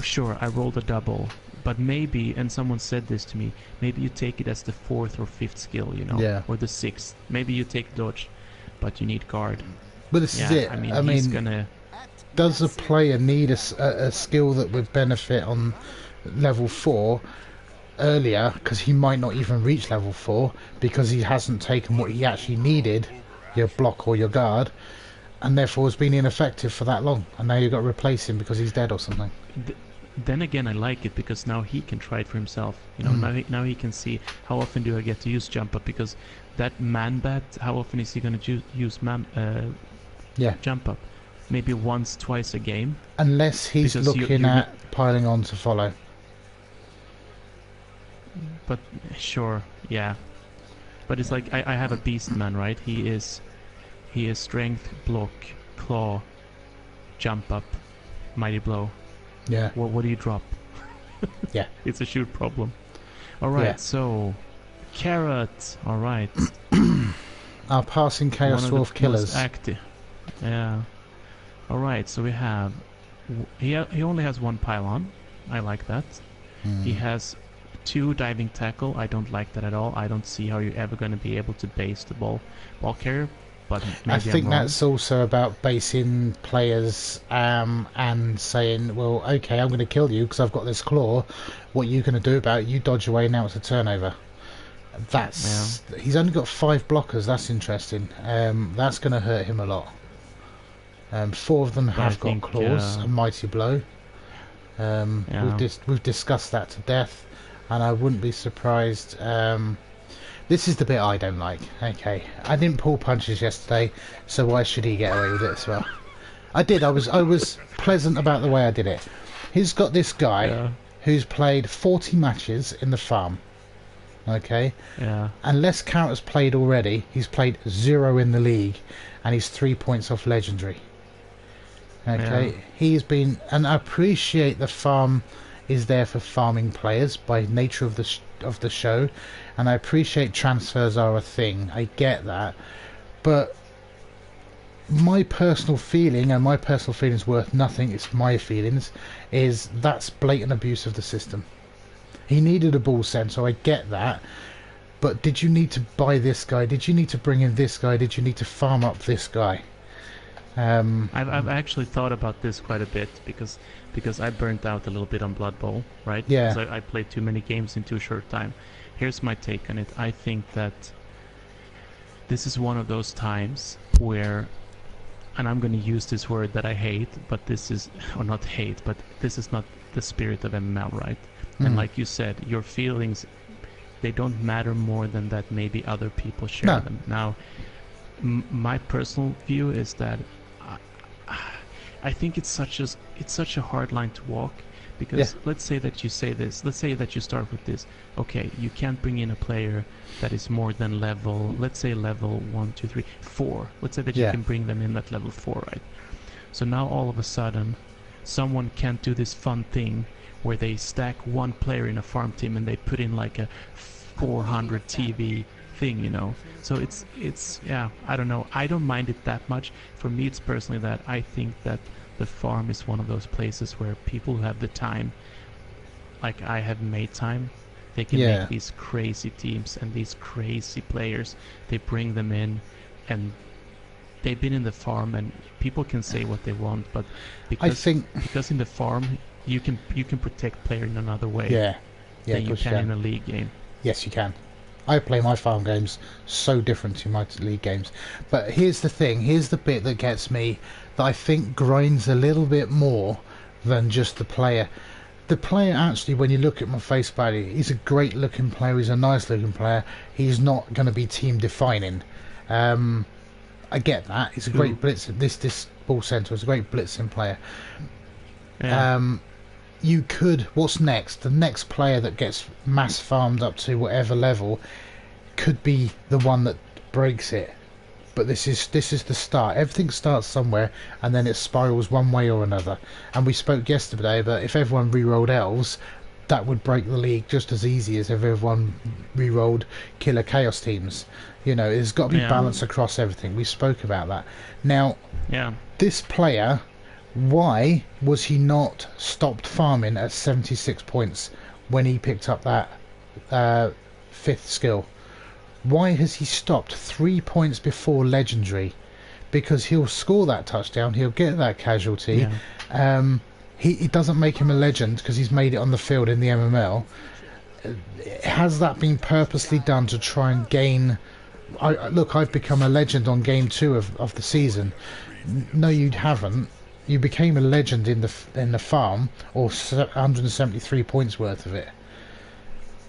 S4: sure, I rolled a double, but maybe, and someone said this to me, maybe you take it as the 4th or 5th skill, you know,
S2: Yeah.
S4: or the 6th. Maybe you take dodge, but you need guard.
S2: But this is it.
S4: I mean, he's gonna.
S2: Does a player need a skill that would benefit on level 4 earlier, because he might not even reach level 4 because he hasn't taken what he actually needed, your block or your guard, and therefore has been ineffective for that long, and now you've got to replace him because he's dead or something.
S4: Then again, I like it because now he can try it for himself. You know, now he can see how often do I get to use jump up, because that man bat, how often is he going to use jump up? Maybe once, twice a game.
S2: Unless he's
S4: Because
S2: looking at piling on to follow.
S4: But sure, yeah. But it's like I have a beast man, right? He is strength, block, claw, jump up, mighty blow.
S2: Yeah.
S4: What do you drop?
S2: Yeah.
S4: It's a shoot problem. All right,
S2: Yeah.
S4: so carrot. All right.
S2: Our passing Chaos
S4: One
S2: Dwarf
S4: of the
S2: killers.
S4: most active. Yeah. All right, so we have. He only has 1 pylon. I like that. He has 2 diving tackle. I don't like that at all. I don't see how you're ever going to be able to base the ball carrier. But maybe
S2: I think
S4: I'm wrong.
S2: that's also about basing players and saying, well, okay, I'm going to kill you because I've got this claw. What are you going to do about it? You dodge away, now it's a turnover. He's only got 5 blockers. That's interesting. That's going to hurt him a lot. 4 of them have got claws, a mighty blow. We've discussed that to death, and I wouldn't be surprised. This is the bit I don't like. Okay, I didn't pull punches yesterday, so why should he get away with it as well? I did. I was pleasant about the way I did it. He's got this guy who's played 40 matches in the farm. Okay.
S4: Yeah.
S2: Unless Carrot's played already, he's played 0 in the league, and he's 3 points off legendary. Okay.
S4: Yeah.
S2: He's been, and I appreciate the farm is there for farming players by nature of the show, and I appreciate transfers are a thing. I get that, but my personal feeling, and my personal feeling's worth nothing, it's my feelings, is that's blatant abuse of the system. He needed a ball sensor, I get that, but did you need to buy this guy? Did you need to bring in this guy? Did you need to farm up this guy?
S4: I've actually thought about this quite a bit because I burnt out a little bit on Blood Bowl, right?
S2: Yeah.
S4: So I played too many games in too short time. Here's my take on it. I think that this is one of those times where, and I'm going to use this word that I hate, but this is, or not hate, but this is not the spirit of MML, right? And like you said, your feelings, they don't matter more than that maybe other people share them. Now, my personal view is that I think it's such a hard line to walk, because let's say that you say this, let's say that you start with this, okay, you can't bring in a player that is more than level, let's say level 1, 2, 3, 4, let's say that you can bring them in at level 4, right? So now all of a sudden someone can't do this fun thing where they stack 1 player in a farm team and they put in like a 400 TV thing, you know. So it's yeah, I don't know, I don't mind it that much. For me, it's personally that I think that the farm is one of those places where people who have the time, like I have made time, they can make these crazy teams and these crazy players. They bring them in and they've been in the farm, and people can say what they want, but because in the farm you can protect player in another way than you can in a league game.
S2: Yes, you can. I play my farm games so different to my league games. But here's the thing, here's the bit that gets me, that I think grinds a little bit more than just the player. The player actually, when you look at my face value, he's a great looking player, he's a nice looking player, he's not going to be team defining. I get that, he's a great blitz, this ball center is a great blitzing player. You could, what's next? The next player that gets mass farmed up to whatever level could be the one that breaks it. But this is the start. Everything starts somewhere and then it spirals one way or another. And we spoke yesterday that if everyone re-rolled elves, that would break the league just as easy as if everyone re-rolled killer chaos teams. You know, there's got to be balance across everything. We spoke about that. Now, this player, why was he not stopped farming at 76 points when he picked up that 5th skill. Why has he stopped 3 points before legendary? Because he'll score that touchdown, he'll get that casualty.
S4: Yeah.
S2: It doesn't make him a legend because he's made it on the field in the MML. Has that been purposely done to try and gain... Look, I've become a legend on game 2 of the season. No, you haven't. You became a legend in the farm, or 173 points worth of it.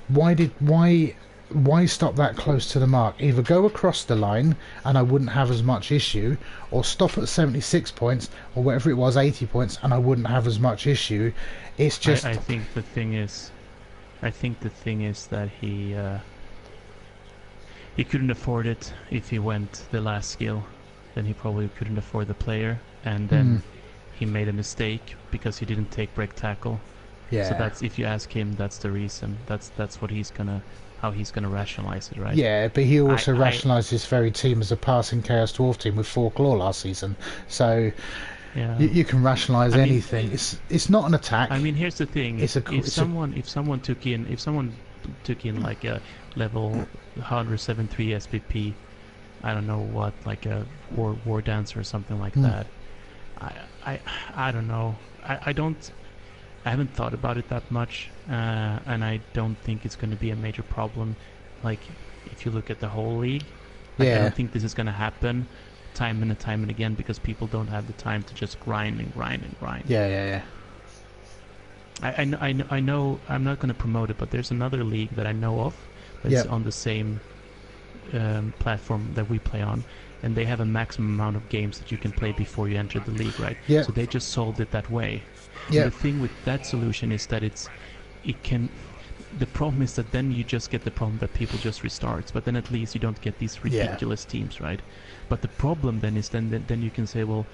S2: Why stop that close to the mark? Either go across the line and I wouldn't have as much issue, or stop at 76 points or whatever it was, 80 points, and I wouldn't have as much issue. It's just...
S4: I think the thing is that he couldn't afford it. If he went the last skill, then he probably couldn't afford the player, and then he made a mistake because he didn't take break tackle.
S2: Yeah.
S4: So that's, if you ask him, that's the reason. That's what how he's gonna rationalize it, right?
S2: Yeah, but he also rationalised his very team as a passing Chaos Dwarf team with 4 claw last season. So
S4: yeah,
S2: you can rationalise anything. It's not an attack.
S4: I mean, here's the thing: if someone took in like a level 173 SPP, I don't know what, like a war dancer or something like that. I don't know. I haven't thought about it that much, and I don't think it's going to be a major problem. Like, if you look at the whole league, I don't think this is going to happen time and again, because people don't have the time to just grind.
S2: Yeah.
S4: I know. I'm not going to promote it, but there's another league that I know of that's on the same platform that we play on, and they have a maximum amount of games that you can play before you enter the league, right?
S2: Yeah.
S4: So they just solved it that way.
S2: Yeah.
S4: The thing with that solution is that the problem is that then you just get the problem that people just restarts, but then at least you don't get these ridiculous teams, right? But the problem then is then you can say, well,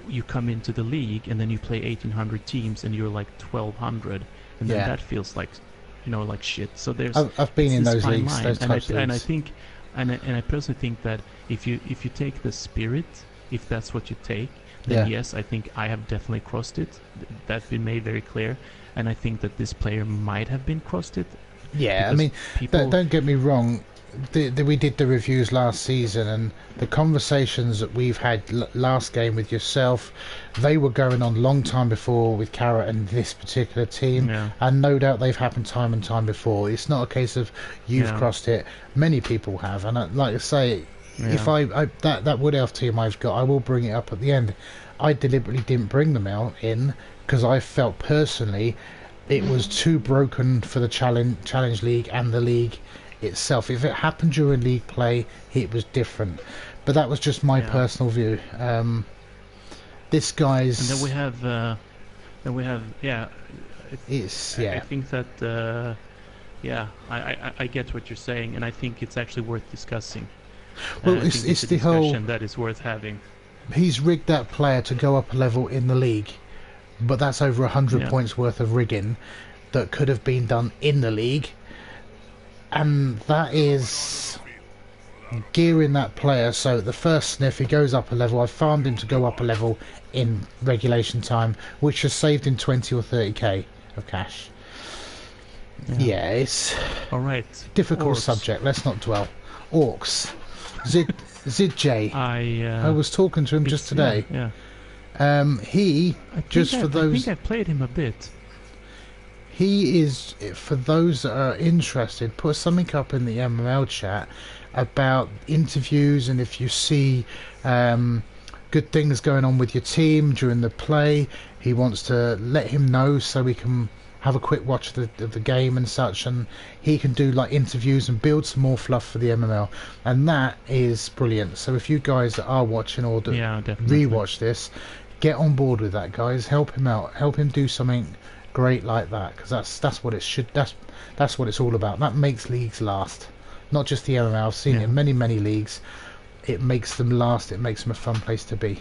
S4: you come into the league and then you play 1,800 teams and you're like 1,200, and then that feels like, like shit. So there's
S2: I've been in those leagues, those types of leagues.
S4: And I think, and I personally think that if you take the spirit, if that's what you take, then yes, I think I have definitely crossed it. That's been made very clear, and I think that this player might have been crossed it.
S2: Yeah, I mean, don't get me wrong. We did the reviews last season, and the conversations that we've had last game with yourself, they were going on long time before with Carrot and this particular team, and no doubt they've happened time and time before. It's not a case of you've crossed it. Many people have, and like I say, if that Wood Elf team I've got, I will bring it up at the end. I deliberately didn't bring them out in because I felt personally it was too broken for the challenge league and the league itself. If it happened during league play, it was different, but that was just my personal view. This guy's,
S4: and then we have
S2: it's
S4: I think that I get what you're saying, and I think it's actually worth discussing.
S2: Well, it's the whole
S4: that is worth having.
S2: He's rigged that player to go up a level in the league, but that's over 100 points worth of rigging that could have been done in the league, and that is gearing that player so the first sniff he goes up a level. I farmed him to go up a level in regulation time, which has saved him 20 or 30k of cash. Yeah, it's
S4: all right.
S2: Difficult subject. Let's not dwell. Orcs. Zid J. I was talking to him just today. He I think
S4: I've played him a bit.
S2: He is, for those that are interested, put something up in the MML chat about interviews, and if you see good things going on with your team during the play, he wants to let him know so we can have a quick watch of the game and such, and he can do like interviews and build some more fluff for the MML, and that is brilliant. So if you guys that are watching or rewatch this, get on board with that, guys. Help him out, help him do something great like that, because that's what it should. That's what it's all about. That makes leagues last, not just the MML. I've seen it in many leagues. It makes them last. It makes them a fun place to be.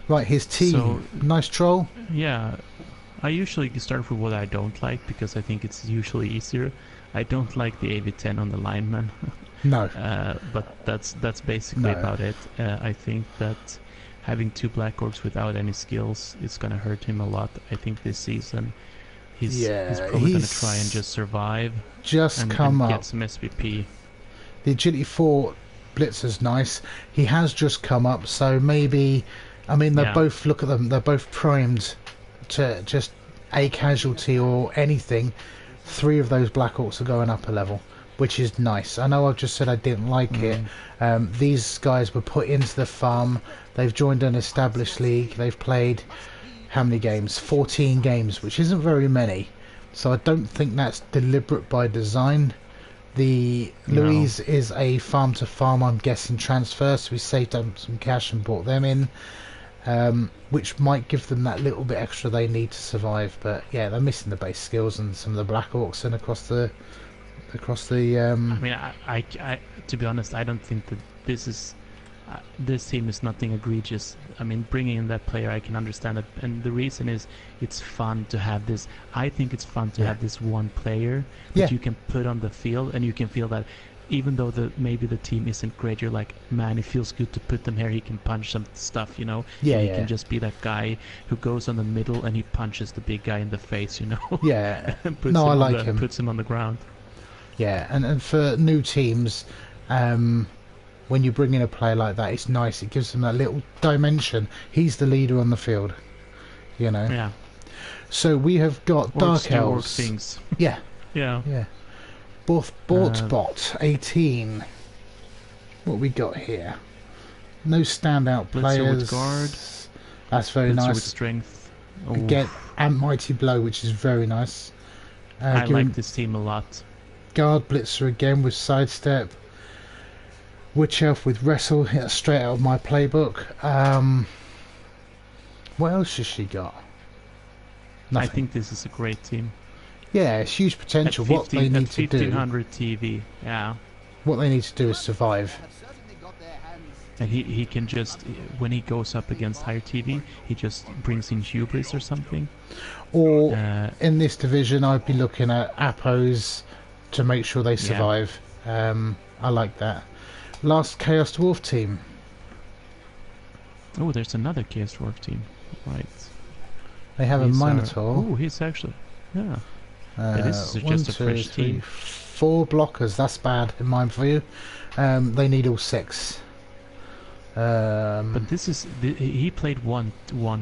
S2: Right, his team. So, nice troll.
S4: Yeah. I usually start with what I don't like, because I think it's usually easier. I don't like the AV10 on the lineman.
S2: No.
S4: But that's basically about it. I think that having 2 Black Orcs without any skills is going to hurt him a lot. I think this season he's
S2: Yeah,
S4: probably gonna try and just survive
S2: just
S4: and
S2: come up.
S4: get some SPP.
S2: The Agility 4 Blitzer's nice. He has just come up, so maybe... I mean, they're
S4: Yeah.
S2: both... Look at them. They're both primed to just a casualty or anything. 3 of those Black Orcs are going up a level, which is nice. I know I've just said I didn't like it. These guys were put into the farm. They've joined an established league. They've played... How many games? 14 games, which isn't very many. So I don't think that's deliberate by design. The Louise is a farm to farm, I'm guessing, transfer, so we saved up some cash and brought them in, which might give them that little bit extra they need to survive. But yeah, they're missing the base skills and some of the Black Orcs and across the
S4: I mean, I to be honest, I don't think that this team is nothing egregious. I mean, bringing in that player, I can understand it, and the reason is it's fun to have this. I think it's fun to have this one player that you can put on the field, and you can feel that even though maybe the team isn't great, you're like, man, it feels good to put them here. He can punch some stuff, you know.
S2: Yeah,
S4: he can just be that guy who goes on the middle and he punches the big guy in the face, you know.
S2: Yeah.
S4: And puts
S2: No,
S4: him
S2: I
S4: on
S2: like him.
S4: Puts him on the ground.
S2: Yeah, and for new teams, when you bring in a player like that, it's nice. It gives them that little dimension. He's the leader on the field, you know.
S4: Yeah.
S2: So we have got Dark
S4: do orc
S2: Elves.
S4: things.
S2: Yeah,
S4: Yeah.
S2: yeah. Bot 18. What we got here? No standout
S4: Blitzer
S2: players.
S4: with guard.
S2: That's very
S4: Blitzer
S2: nice.
S4: with strength. Oh,
S2: Get and Mighty Blow, which is very nice.
S4: I
S2: giving
S4: like this team a lot.
S2: Guard Blitzer again with sidestep. Witch Elf with wrestle, hit straight out of my playbook. What else has she got? Nothing.
S4: I think this is a great team.
S2: Yeah, it's huge potential.
S4: At
S2: What they need to do,
S4: 1500 TV, yeah.
S2: what they need to do is survive.
S1: have certainly got their hands.
S4: And he can just, when he goes up against higher TV, he just brings in hubris or something.
S2: Or
S4: Uh,
S2: in this division, I'd be looking at Appos to make sure they survive. I like that. Last Chaos Dwarf team.
S4: Oh, there's another Chaos Dwarf team. Right.
S2: They have a Minotaur.
S4: Oh, he's actually... Yeah. this is
S2: One,
S4: just a
S2: two,
S4: fresh
S2: three,
S4: team.
S2: 4 blockers. That's bad in mind for you. They need all 6.
S4: But this is... he played one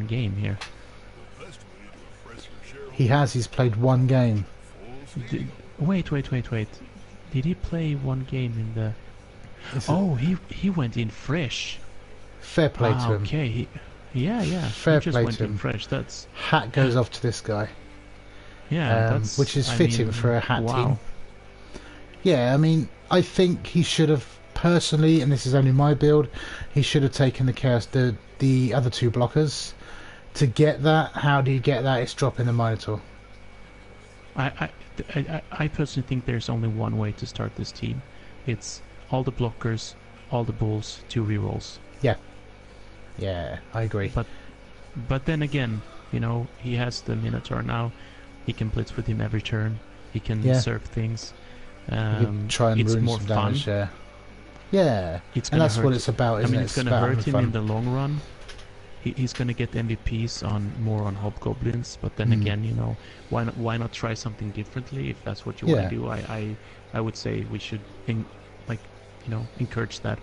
S4: game here.
S2: He's played 1 game.
S4: Wait. Did he play 1 game in the... Oh, he went in fresh.
S2: Fair play to him.
S4: Okay. Yeah.
S2: Fair
S4: he just
S2: play
S4: went
S2: to
S4: in
S2: him.
S4: fresh. That's...
S2: Hat goes off to this guy.
S4: Yeah, that's...
S2: which is
S4: I
S2: fitting
S4: mean,
S2: for a hat
S4: wow.
S2: team. Yeah, I mean, I think he should have personally, and this is only my build, he should have taken the other 2 blockers. To get that, how do you get that? It's dropping the Minotaur.
S4: I personally think there's only one way to start this team. It's all the blockers, all the bulls, 2 rerolls.
S2: Yeah, I agree.
S4: But then again, you know, he has the Minotaur now. He can blitz with him every turn. He can serve things.
S2: You could try and
S4: it's
S2: ruin
S4: more
S2: some
S4: fun.
S2: damage. Yeah,
S4: It's
S2: and
S4: gonna
S2: that's
S4: hurt.
S2: what it's about, isn't it?
S4: It's gonna
S2: about
S4: hurt
S2: having
S4: him in
S2: fun.
S4: the long run. He's gonna get MVPs more on hobgoblins. But then again, you know, why not try something differently if that's what you want to do? I would say we should encourage that.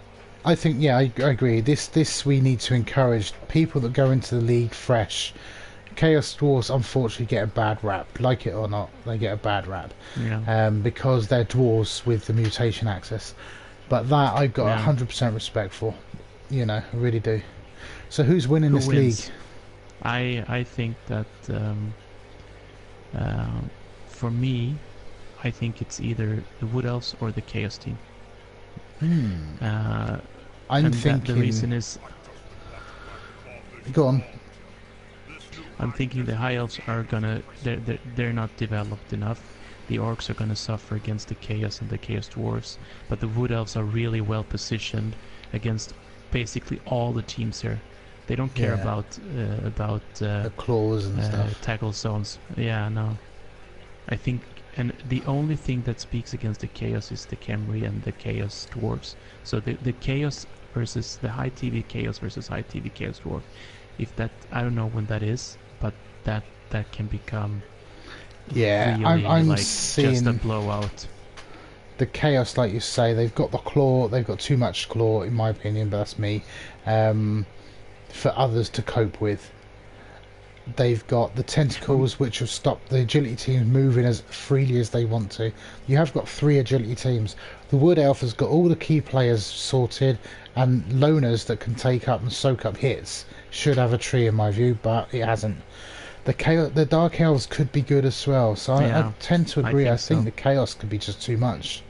S2: I think, I agree. This we need to encourage people that go into the league fresh. Chaos Dwarves unfortunately get a bad rap, like it or not. They get a bad rap, because they're dwarves with the mutation access. But that I've got 100% respect for. You know, I really do. So who's winning
S4: Who
S2: this
S4: wins?
S2: league?
S4: I think that for me, I think it's either the Wood Elves or the Chaos team.
S2: I'm thinking.
S4: The reason is,
S2: go on.
S4: I'm thinking the High Elves are gonna they're not developed enough. The Orcs are gonna suffer against the Chaos and the Chaos Dwarves, but the Wood Elves are really well positioned against basically all the teams here. They don't care about
S2: The claws and stuff.
S4: tackle zones. Yeah, no. I think, and the only thing that speaks against the Chaos is the Khemri and the Chaos Dwarves. So the Chaos versus the high TV Chaos versus high TV Chaos Dwarf. If that, I don't know when that is, but that can become
S2: Yeah,
S4: really
S2: I'm
S4: like
S2: seeing
S4: just a blowout.
S2: the chaos, like you say. They've got the claw. They've got too much claw, in my opinion, but that's me. For others to cope with. They've got the tentacles, which have stopped the agility teams moving as freely as they want to. You have got 3 agility teams. The Wood Elf has got all the key players sorted, and loners that can take up and soak up hits should have a tree in my view, but it hasn't. The Dark Elves could be good as well, so I tend to agree. I think the Chaos could be just too much.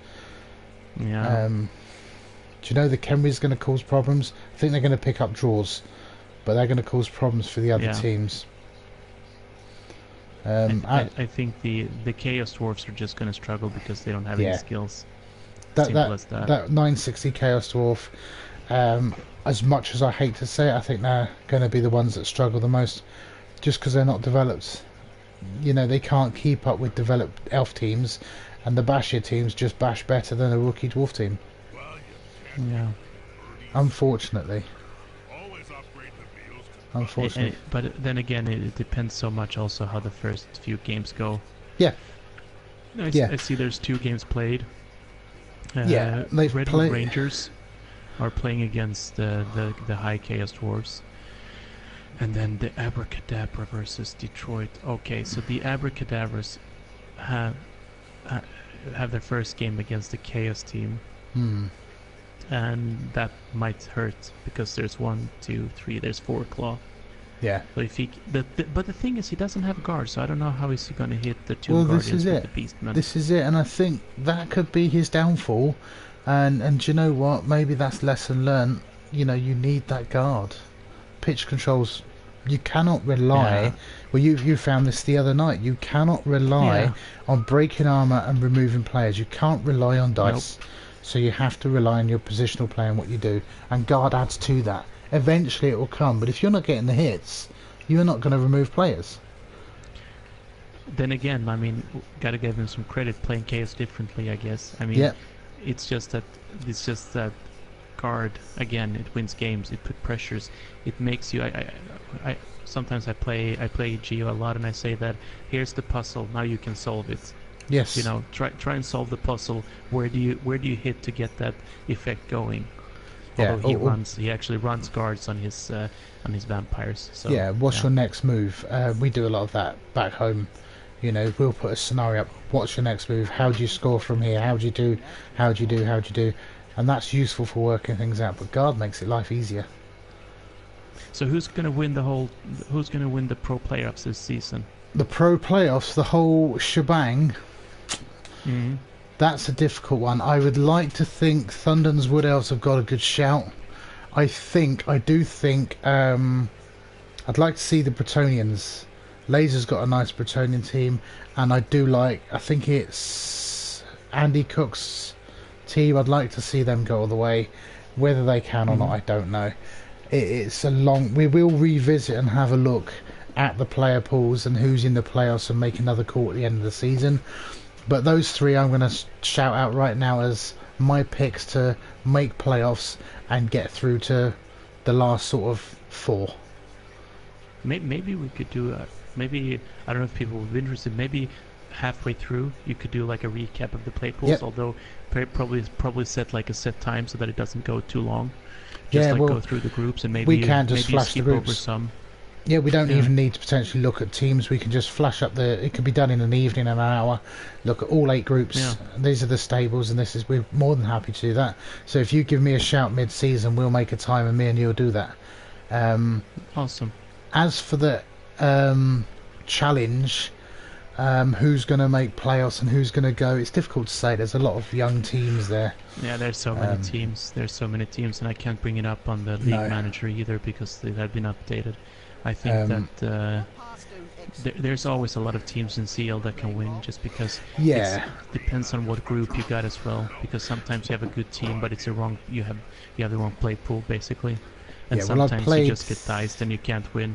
S4: Yeah.
S2: Do you know the Khemri's going to cause problems? I think they're going to pick up draws, but they're going to cause problems for the other teams.
S4: I think the Chaos Dwarfs are just going to struggle because they don't have any skills. Simple as that.
S2: That 960 Chaos Dwarf, as much as I hate to say it, I think they're going to be the ones that struggle the most, just because they're not developed. You know, they can't keep up with developed elf teams, and the Bashir teams just bash better than a rookie dwarf team.
S4: Yeah.
S2: Unfortunately.
S4: But then again, it depends so much also how the first few games go.
S2: Yeah.
S4: I see there's 2 games played.
S2: They've
S4: Red Rangers are playing against the High Chaos Dwarves. And then the Abracadabra versus Detroit. Okay, so the Abracadabras have their first game against the Chaos team. And that might hurt because there's 1, 2, 3, there's 4 claw.
S2: Yeah.
S4: So if he, but the thing is, he doesn't have guards, so I don't know how he's going to hit the 2 guardians with the Beastmen.
S2: This is it, and I think that could be his downfall. And do you know what? Maybe that's lesson learned. You know, you need that guard. Pitch controls. You cannot rely.
S4: Yeah.
S2: Well, you found this the other night. You cannot rely on breaking armor and removing players. You can't rely on dice.
S4: Nope.
S2: So you have to rely on your positional play and what you do. And guard adds to that. Eventually it will come, but if you're not getting the hits, you're not going to remove players.
S4: Then again, I mean, gotta give him some credit playing Chaos differently, I guess. I mean, it's just that guard, again, it wins games, it put pressures, it makes you, I sometimes I play Geo a lot and I say that here's the puzzle, now you can solve it.
S2: Yes.
S4: You know, try and solve the puzzle. Where do you hit to get that effect going? Although he actually runs guards on his vampires. So
S2: what's your next move? We do a lot of that back home. You know, we'll put a scenario up. What's your next move? How do you score from here? How do you do? How do you do? How do you do? And that's useful for working things out. But guard makes it life easier.
S4: So who's gonna win the pro playoffs this season?
S2: The pro playoffs, the whole shebang. That's a difficult one. I would like to think Thunden's Wood Elves have got a good shout. I do think I'd like to see the Bretonians. Laser's got a nice Bretonian team, and I think it's Andy Cook's team. I'd like to see them go all the way. Whether they can or not, I don't know. It's a long. We will revisit and have a look at the player pools and who's in the playoffs and make another call at the end of the season. But those 3 I'm going to shout out right now as my picks to make playoffs and get through to the last sort of 4.
S4: Maybe we could do maybe, I don't know if people would be interested, maybe halfway through you could do like a recap of the play pools, although probably set like a set time so that it doesn't go too long. Just go through the groups and maybe
S2: we can just flash
S4: skip
S2: the groups
S4: over some.
S2: Yeah, we don't even need to potentially look at teams. We can just flash up it could be done in an evening, an hour. Look at all 8 groups.
S4: Yeah.
S2: These are the stables, and we're more than happy to do that. So if you give me a shout mid-season, we'll make a time, and me and you'll do that.
S4: Awesome.
S2: As for the challenge, who's going to make playoffs and who's going to go, it's difficult to say. There's a lot of young teams there.
S4: Yeah, there's so many teams. There's so many teams, and I can't bring it up on the league manager either because they have been updated. I think that there's always a lot of teams in CL that can win just because it depends on what group you got as well, because sometimes you have a good team but it's you have the wrong play pool basically, and sometimes you just get diced and you can't win.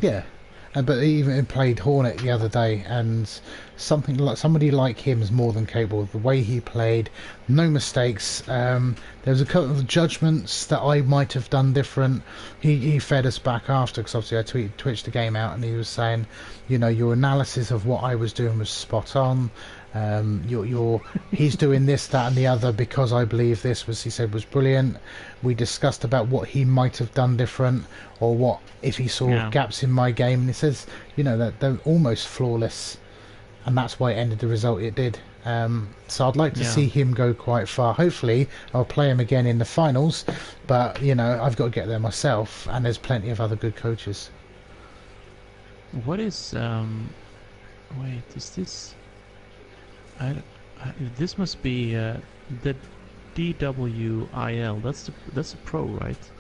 S2: but he even played Hornet the other day, and somebody like him is more than capable. The way he played, no mistakes. There was a couple of judgments that I might have done different. He fed us back after, because obviously I twitched the game out, and he was saying, you know, your analysis of what I was doing was spot on. He's doing this, that, and the other because I believe this was, he said, was brilliant. We discussed about what he might have done different, or what if he saw gaps in my game, and he says, you know, that they're almost flawless, and that's why it ended the result it did. So I'd like to see him go quite far. Hopefully I'll play him again in the finals, but you know, I've got to get there myself, and there's plenty of other good coaches.
S4: What is wait, is this this must be the DWIL. That's a pro, right?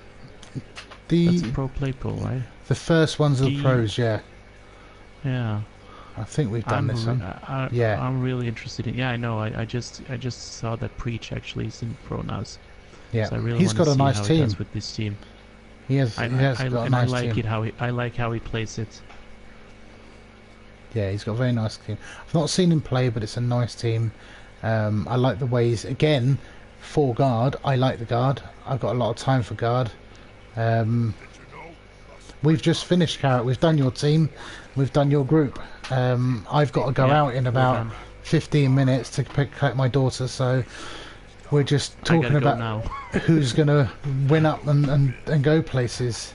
S4: That's a pro play pool, right?
S2: The first ones are the pros, yeah.
S4: Yeah.
S2: I think we've done this one. Yeah.
S4: I'm really interested in. Yeah, I know. I just saw that Preach actually is in pro now.
S2: Yeah.
S4: So I really
S2: he's got a nice
S4: how
S2: team
S4: he does with this team.
S2: He has got a nice team.
S4: I like how he plays it.
S2: Yeah, he's got a very nice team. I've not seen him play, but it's a nice team. I like the ways, again, for guard, I like the guard. I've got a lot of time for guard. We've just finished, Carrot. We've done your team. We've done your group. I've got to go out in about 15 minutes to collect my daughter, so we're just talking about who's going to win up and go places.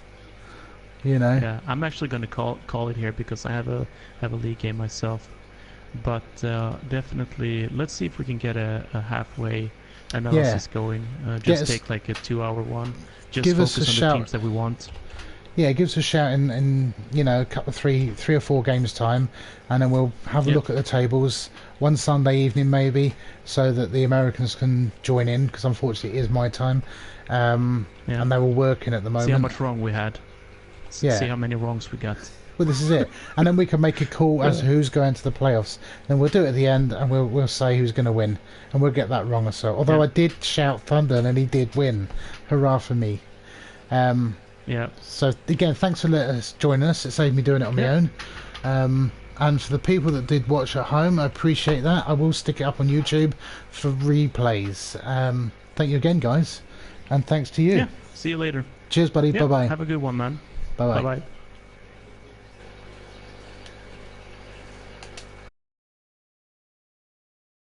S2: You know.
S4: Yeah, I'm actually going to call it here because I have a league game myself. But definitely, let's see if we can get a halfway analysis going. Just take like a 2-hour one. Just
S2: give
S4: focus
S2: us a
S4: on
S2: shout.
S4: the teams that we want.
S2: Yeah, give us a shout in you know, a couple of three or four games time, and then we'll have a look at the tables one Sunday evening maybe, so that the Americans can join in, because unfortunately it is my time, and they're all working at the moment.
S4: See how much wrong we had. See how many wrongs we got.
S2: Well, this is it, and then we can make a call as to who's going to the playoffs. Then we'll do it at the end, and we'll say who's going to win, and we'll get that wrong or so. Although I did shout Thunder, and he did win. Hurrah for me!
S4: Yeah.
S2: So again, thanks for letting us join us. It saved me doing it on my own. And for the people that did watch at home, I appreciate that. I will stick it up on YouTube for replays. Thank you again, guys, and thanks to you.
S4: Yeah. See you later.
S2: Cheers, buddy. Bye bye.
S4: Have a good one, man.
S2: Bye bye.
S4: Bye bye.